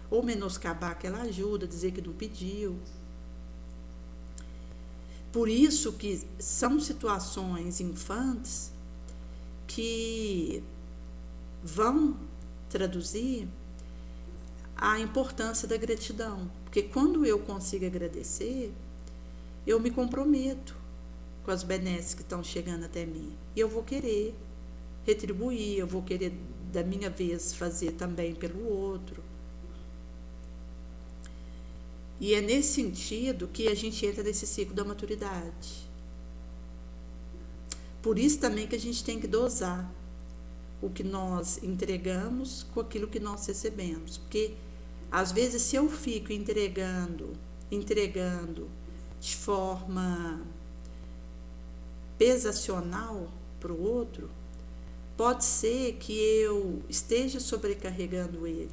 ou menoscabar aquela ajuda, dizer que não pediu. Por isso que são situações infantes que vão traduzir a importância da gratidão, porque quando eu consigo agradecer, eu me comprometo com as benesses que estão chegando até mim, e eu vou querer retribuir, eu vou querer da minha vez fazer também pelo outro. E é nesse sentido que a gente entra nesse ciclo da maturidade. Por isso também que a gente tem que dosar o que nós entregamos com aquilo que nós recebemos, porque às vezes se eu fico entregando de forma pesacional para o outro, pode ser que eu esteja sobrecarregando ele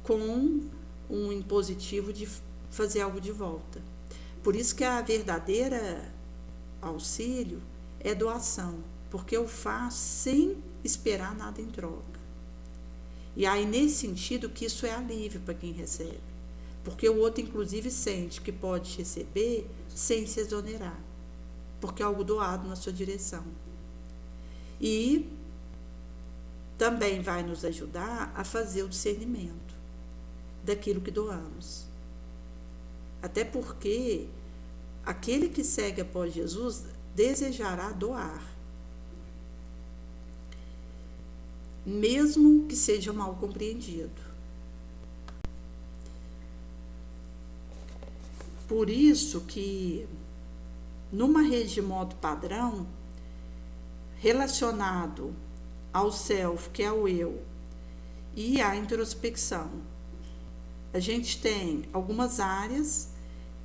com um impositivo de fazer algo de volta. Por isso que a verdadeira auxílio é doação, porque eu faço sem esperar nada em troca. E aí, nesse sentido, que isso é alívio para quem recebe, porque o outro, inclusive, sente que pode receber sem se exonerar, porque é algo doado na sua direção. E também vai nos ajudar a fazer o discernimento daquilo que doamos. Até porque aquele que segue após Jesus desejará doar, mesmo que seja mal compreendido. Por isso que, numa rede de modo padrão, relacionado ao self, que é o eu, e à introspecção, a gente tem algumas áreas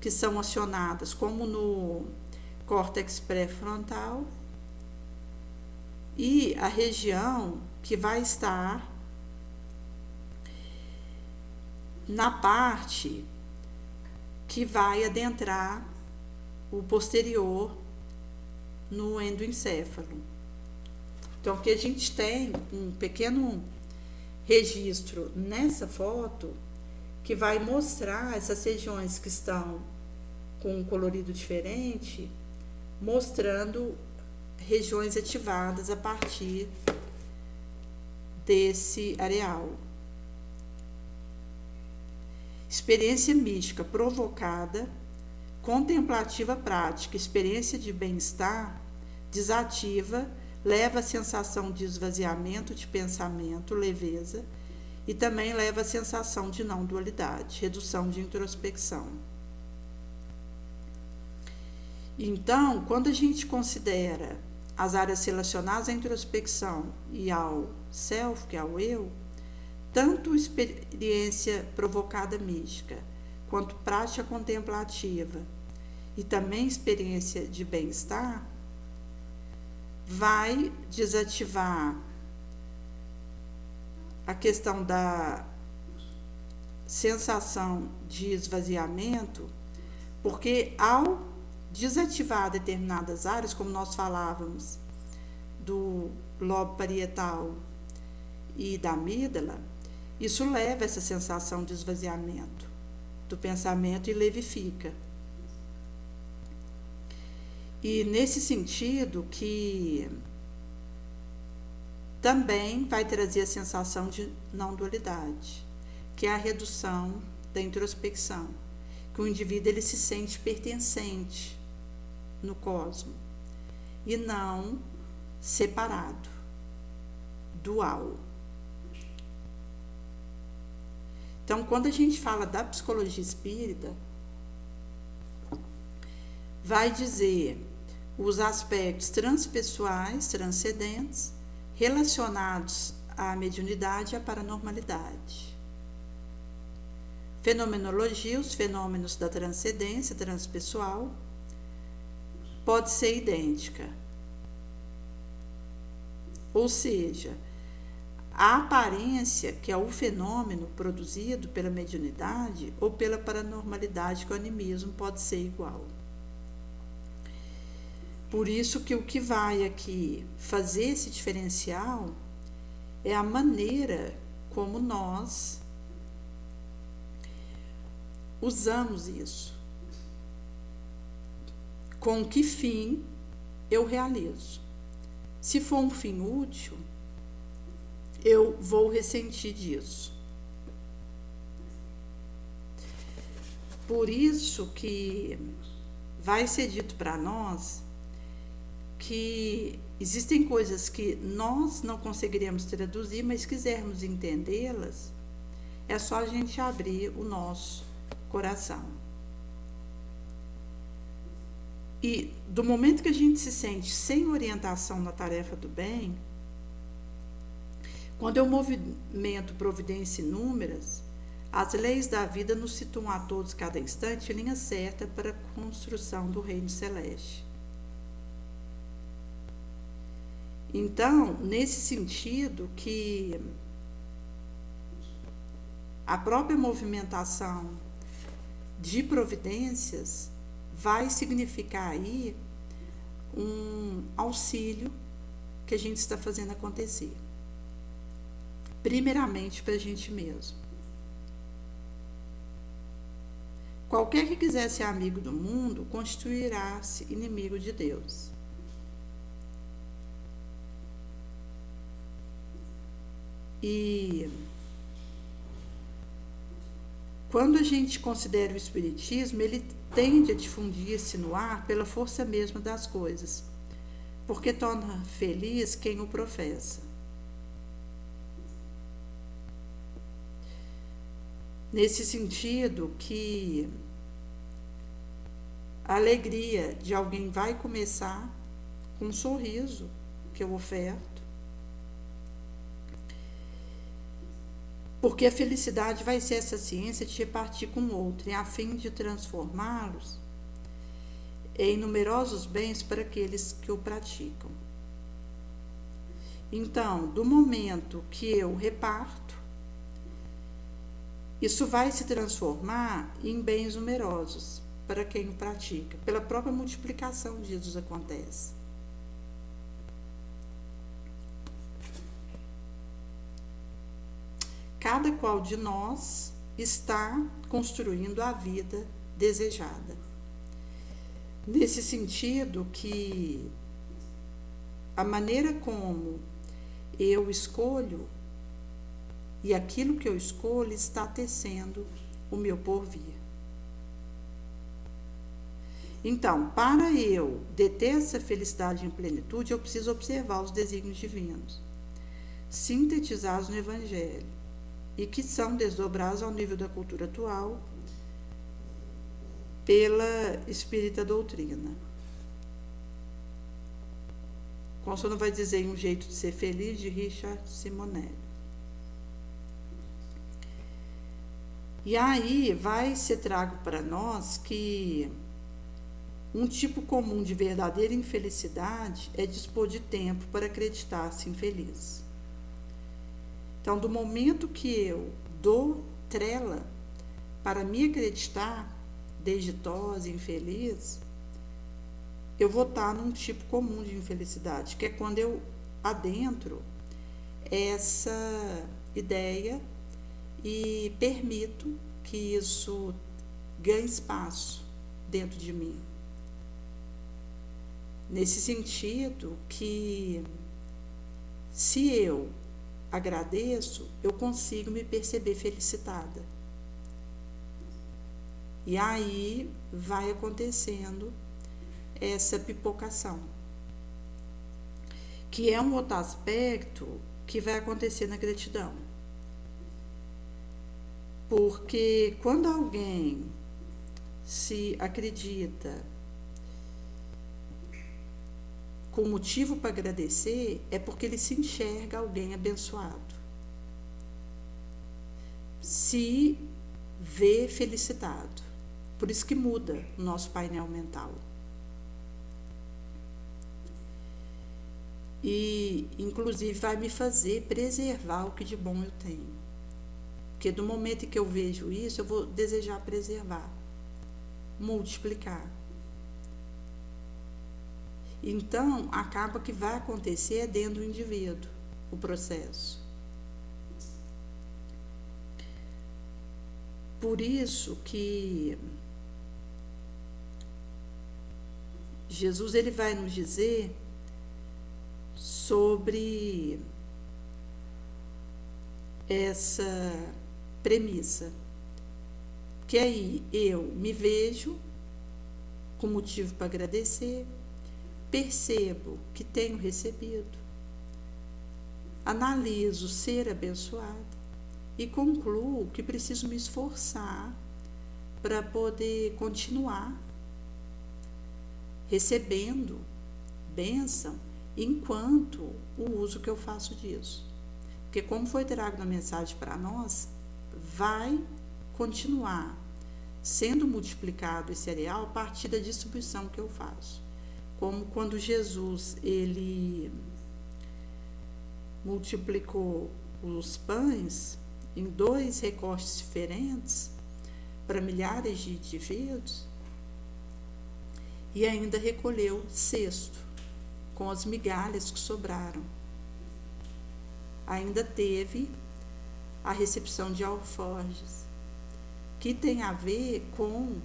que são acionadas, como no córtex pré-frontal, e a região que vai estar na parte que vai adentrar o posterior no endoencéfalo. Então, aqui a gente tem um pequeno registro nessa foto que vai mostrar essas regiões que estão com um colorido diferente, mostrando regiões ativadas a partir desse areal. Experiência mística provocada, contemplativa prática, experiência de bem-estar, desativa, leva a sensação de esvaziamento de pensamento, leveza, e também leva a sensação de não dualidade, redução de introspecção. Então, quando a gente considera as áreas relacionadas à introspecção e ao self, que é o eu, tanto experiência provocada mística, quanto prática contemplativa e também experiência de bem-estar, vai desativar a questão da sensação de esvaziamento, porque ao desativar determinadas áreas, como nós falávamos do lobo parietal e da amígdala, isso leva a essa sensação de esvaziamento do pensamento e levifica. E nesse sentido que também vai trazer a sensação de não dualidade, que é a redução da introspecção, que o indivíduo ele se sente pertencente no cosmos e não separado, dual. Então, quando a gente fala da psicologia espírita, vai dizer os aspectos transpessoais, transcendentes, relacionados à mediunidade e à paranormalidade. Fenomenologia, os fenômenos da transcendência transpessoal, pode ser idêntica. Ou seja, a aparência, que é o fenômeno produzido pela mediunidade ou pela paranormalidade, que o animismo pode ser igual. Por isso que o que vai aqui fazer esse diferencial é a maneira como nós usamos isso. Com que fim eu realizo? Se for um fim útil, eu vou ressentir disso. Por isso que vai ser dito para nós que existem coisas que nós não conseguiríamos traduzir, mas quisermos entendê-las, é só a gente abrir o nosso coração. E do momento que a gente se sente sem orientação na tarefa do bem, quando eu movimento providência inúmeras, as leis da vida nos situam a todos, cada instante, em linha certa para a construção do reino celeste. Então, nesse sentido que a própria movimentação de providências vai significar aí um auxílio que a gente está fazendo acontecer. Primeiramente para a gente mesmo. Qualquer que quiser ser amigo do mundo, constituirá-se inimigo de Deus. E quando a gente considera o Espiritismo, ele tende a difundir-se no ar pela força mesma das coisas, porque torna feliz quem o professa. Nesse sentido que a alegria de alguém vai começar com um sorriso que eu oferto, porque a felicidade vai ser essa ciência de repartir com o outro, a fim de transformá-los em numerosos bens para aqueles que o praticam. Então, do momento que eu reparto, isso vai se transformar em bens numerosos para quem o pratica. Pela própria multiplicação de Jesus acontece. Cada qual de nós está construindo a vida desejada. Nesse sentido que a maneira como eu escolho e aquilo que eu escolho está tecendo o meu porvir. Então, para eu deter essa felicidade em plenitude, eu preciso observar os desígnios divinos, sintetizados no Evangelho, e que são desdobrados ao nível da cultura atual pela espírita doutrina. Consono vai dizer em Um Jeito de Ser Feliz, de Richard Simonelli. E aí vai ser trago para nós que um tipo comum de verdadeira infelicidade é dispor de tempo para acreditar-se infeliz. Então, do momento que eu dou trela para me acreditar desditosa, infeliz, eu vou estar num tipo comum de infelicidade, que é quando eu adentro essa ideia e permito que isso ganhe espaço dentro de mim. Nesse sentido que, se eu agradeço, eu consigo me perceber felicitada. E aí vai acontecendo essa pipocação, que é um outro aspecto que vai acontecer na gratidão. Porque quando alguém se acredita com motivo para agradecer, é porque ele se enxerga alguém abençoado. Se vê felicitado. Por isso que muda o nosso painel mental. E, inclusive, vai me fazer preservar o que de bom eu tenho. Porque do momento em que eu vejo isso, eu vou desejar preservar, multiplicar. Então, acaba que vai acontecer dentro do indivíduo o processo. Por isso que Jesus ele vai nos dizer sobre essa premissa, que aí eu me vejo com motivo para agradecer, percebo que tenho recebido, analiso ser abençoado e concluo que preciso me esforçar para poder continuar recebendo bênção enquanto o uso que eu faço disso. Porque como foi trago na mensagem para nós, vai continuar sendo multiplicado esse cereal a partir da distribuição que eu faço. Como quando Jesus ele multiplicou os pães em 2 recortes diferentes para milhares de indivíduos e ainda recolheu cesto com as migalhas que sobraram. Ainda teve a recepção de alforjes, que tem a ver com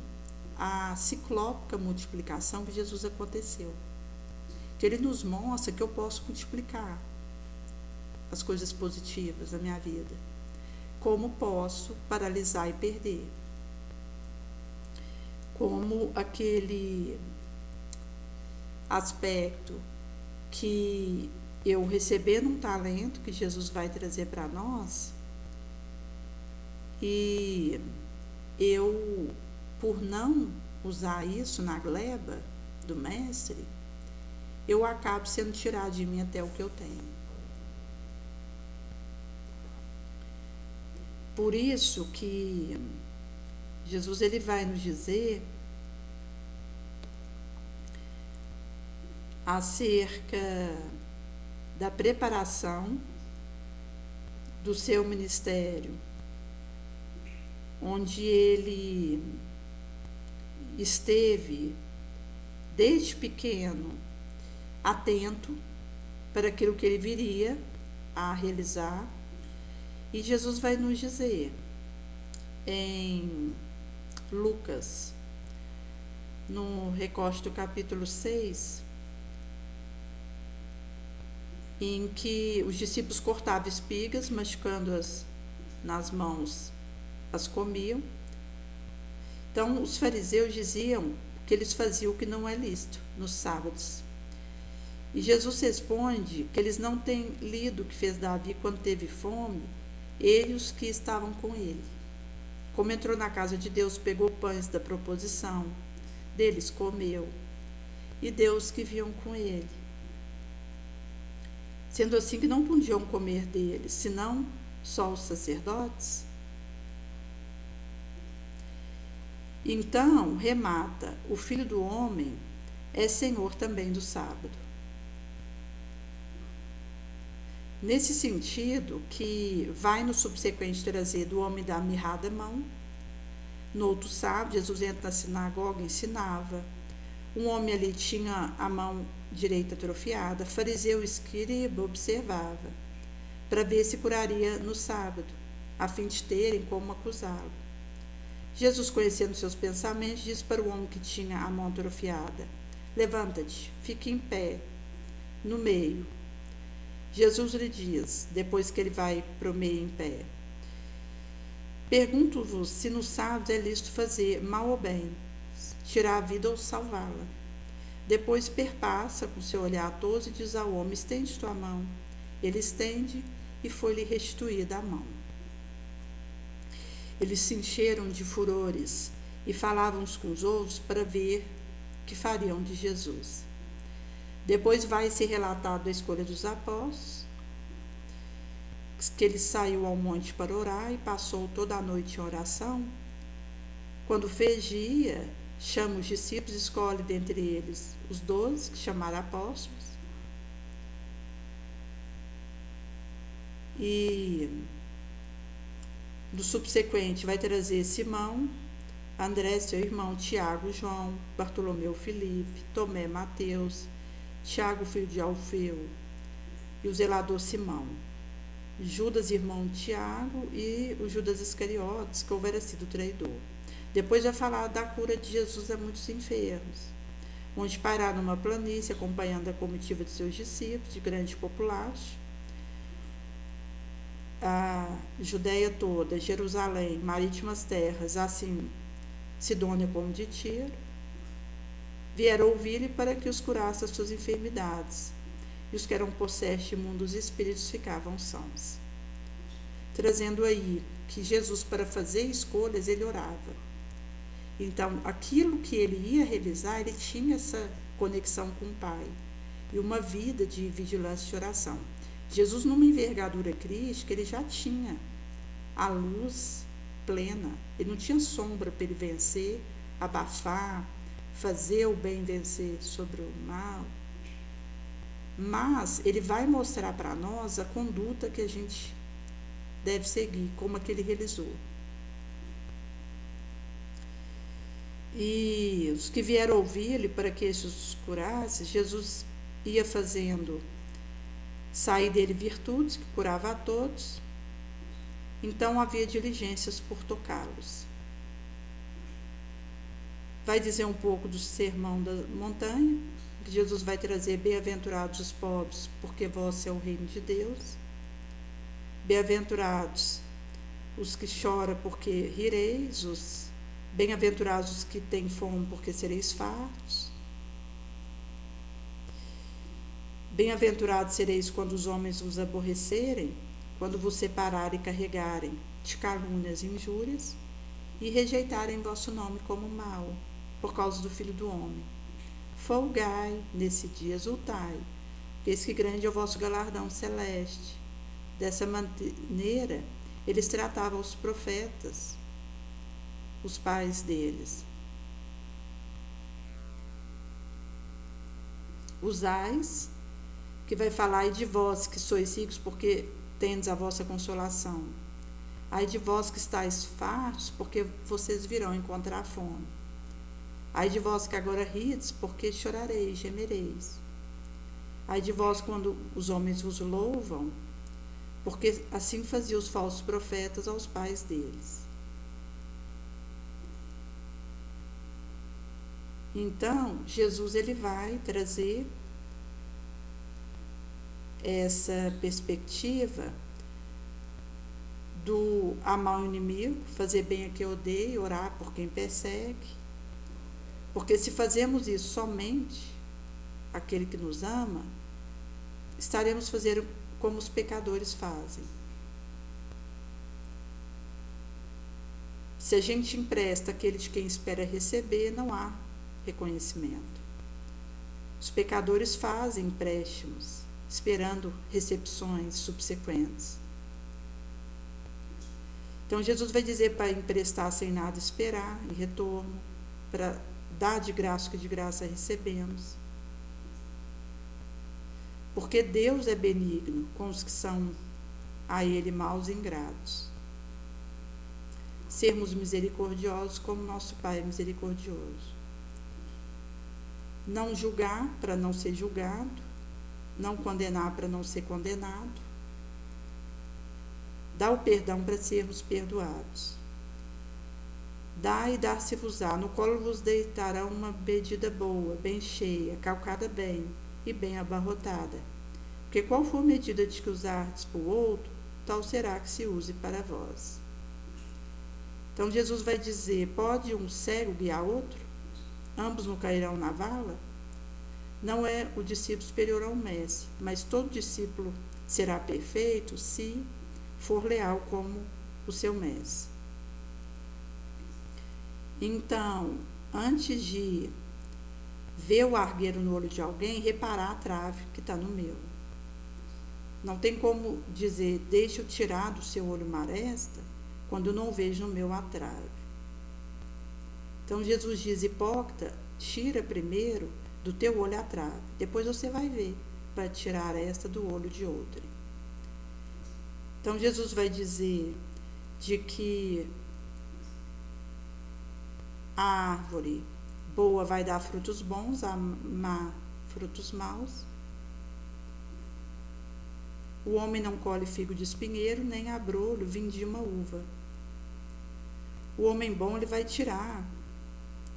a ciclópica multiplicação que Jesus aconteceu. Que ele nos mostra que eu posso multiplicar as coisas positivas da minha vida, como posso paralisar e perder. Como aquele aspecto que eu recebendo um talento que Jesus vai trazer para nós, e eu, por não usar isso na gleba do mestre, eu acabo sendo tirado de mim até o que eu tenho. Por isso que Jesus ele vai nos dizer acerca da preparação do seu ministério, onde ele esteve desde pequeno atento para aquilo que ele viria a realizar. E Jesus vai nos dizer em Lucas, no recorte do capítulo 6, em que os discípulos cortavam espigas, masticando-as nas mãos, as comiam. Então, os fariseus diziam que eles faziam o que não é lícito nos sábados. E Jesus responde que eles não têm lido o que fez Davi quando teve fome, ele e os que estavam com ele. Como entrou na casa de Deus, pegou pães da proposição, deles comeu, e Deus que viam com ele. Sendo assim que não podiam comer deles, senão só os sacerdotes. Então, remata, o Filho do Homem é Senhor também do sábado. Nesse sentido, que vai no subsequente trazer do homem da mirrada mão. No outro sábado, Jesus entra na sinagoga e ensinava. Um homem ali tinha a mão direita atrofiada, fariseu e escriba observava, para ver se curaria no sábado, a fim de terem como acusá-lo. Jesus, conhecendo seus pensamentos, disse para o homem que tinha a mão atrofiada: levanta-te, fique em pé, no meio. Jesus lhe diz, depois que ele vai para o meio em pé: pergunto-vos se no sábado é lícito fazer mal ou bem, tirar a vida ou salvá-la. Depois perpassa com seu olhar a todos e diz ao homem: estende tua mão. Ele estende e foi-lhe restituída a mão. eles se encheram de furores e falavam uns com os outros para ver o que fariam de Jesus. Depois vai ser relatado a escolha dos apóstolos, que ele saiu ao monte para orar e passou toda a noite em oração. Quando fez dia, chama os discípulos, escolhe dentre eles os 12, que chamaram apóstolos, e do subsequente vai trazer Simão, André, seu irmão, Tiago, João, Bartolomeu, Filipe, Tomé, Mateus, Tiago, filho de Alfeu, e o zelador Simão, Judas, irmão de Tiago, e o Judas Iscariotes, que houvera sido traidor. Depois vai falar da cura de Jesus a muitos enfermos, onde parar numa planície, acompanhando a comitiva de seus discípulos, de grande populacho. A Judéia toda, Jerusalém, marítimas terras, assim Sidônia como de Tiro, vieram ouvir-lhe para que os curasse as suas enfermidades, e os que eram possessos de imundos espíritos ficavam sãos. Trazendo aí que Jesus, para fazer escolhas, ele orava. Então, aquilo que ele ia realizar, ele tinha essa conexão com o Pai e uma vida de vigilância e oração. Jesus, numa envergadura crítica, ele já tinha a luz plena. Ele não tinha sombra para ele vencer, abafar, fazer o bem vencer sobre o mal. Mas ele vai mostrar para nós a conduta que a gente deve seguir, como a que ele realizou. E os que vieram ouvir-lhe para que esses curasse, Jesus ia fazendo sair dele virtudes, que curava a todos. Então havia diligências por tocá-los. Vai dizer um pouco do sermão da montanha, que Jesus vai trazer: bem-aventurados os pobres, porque vosso é o reino de Deus. Bem-aventurados os que choram, porque rireis. Os bem-aventurados os que têm fome, porque sereis fartos. Bem-aventurados sereis quando os homens vos aborrecerem, quando vos separarem e carregarem de calúnias e injúrias, e rejeitarem vosso nome como mal, por causa do Filho do Homem. Folgai nesse dia, exultai, eis que grande é o vosso galardão celeste. Dessa maneira, eles tratavam os profetas, os pais deles. Usais, que vai falar: ai de vós que sois ricos, porque tendes a vossa consolação. Ai de vós que estáis fartos, porque vocês virão encontrar fome. Ai de vós que agora rides, porque chorareis, gemereis. Ai de vós quando os homens vos louvam, porque assim faziam os falsos profetas aos pais deles. Então, Jesus ele vai trazer essa perspectiva do amar o inimigo, fazer bem a quem odeia, orar por quem persegue. Porque se fazemos isso somente aquele que nos ama, estaremos fazendo como os pecadores fazem. Se a gente empresta aquele de quem espera receber, não há reconhecimento. Os pecadores fazem empréstimos, esperando recepções subsequentes. Então Jesus vai dizer para emprestar sem nada esperar em retorno, para dar de graça o que de graça recebemos. Porque Deus é benigno com os que são a Ele maus e ingratos. Sermos misericordiosos como nosso Pai é misericordioso. Não julgar para não ser julgado, não condenar para não ser condenado. Dá o perdão para sermos perdoados. Dá e dar-se-vos-á, no colo vos deitará uma medida boa, bem cheia, calcada bem e bem abarrotada. Porque qual for a medida de que usardes para o outro, tal será que se use para vós. Então Jesus vai dizer: pode um cego guiar outro? Ambos não cairão na vala? Não é o discípulo superior ao mestre, mas todo discípulo será perfeito se for leal como o seu mestre. Então, antes de ver o argueiro no olho de alguém, reparar a trave que está no meu. Não tem como dizer, deixa eu tirar do seu olho uma aresta, quando eu não vejo no meu a trave. Então, Jesus diz, hipócrita, tira primeiro do teu olho a trave, depois você vai ver, para tirar a aresta do olho de outro. Então, Jesus vai dizer de que a árvore boa vai dar frutos bons, a má frutos maus. O homem não colhe figo de espinheiro, nem abrolho, vinho de uma uva. O homem bom, ele vai tirar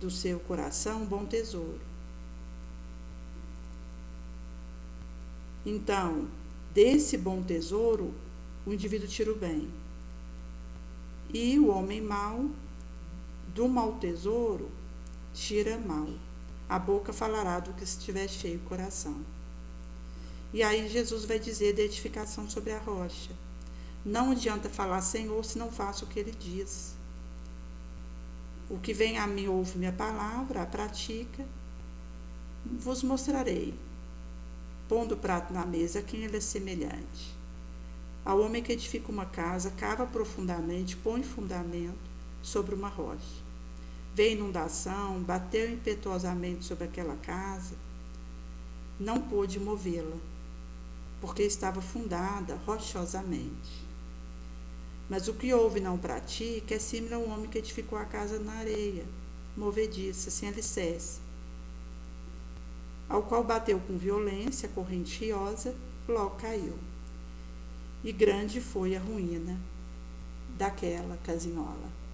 do seu coração um bom tesouro. Então, desse bom tesouro, o indivíduo tira o bem. E o homem mau, do mau tesouro, tira mal. A boca falará do que estiver cheio o coração. E aí Jesus vai dizer da edificação sobre a rocha. Não adianta falar Senhor se não faço o que ele diz. O que vem a mim ouve minha palavra, a pratica, vos mostrarei, pondo o prato na mesa, a quem ele é semelhante. Ao homem que edifica uma casa, cava profundamente, põe fundamento sobre uma rocha. Veio inundação, bateu impetuosamente sobre aquela casa, não pôde movê-la, porque estava fundada rochosamente. Mas o que ouve e não pratica é similar ao homem que edificou a casa na areia, movediça, sem alicerce, ao qual bateu com violência, correntiosa, logo caiu. E grande foi a ruína daquela casinhola.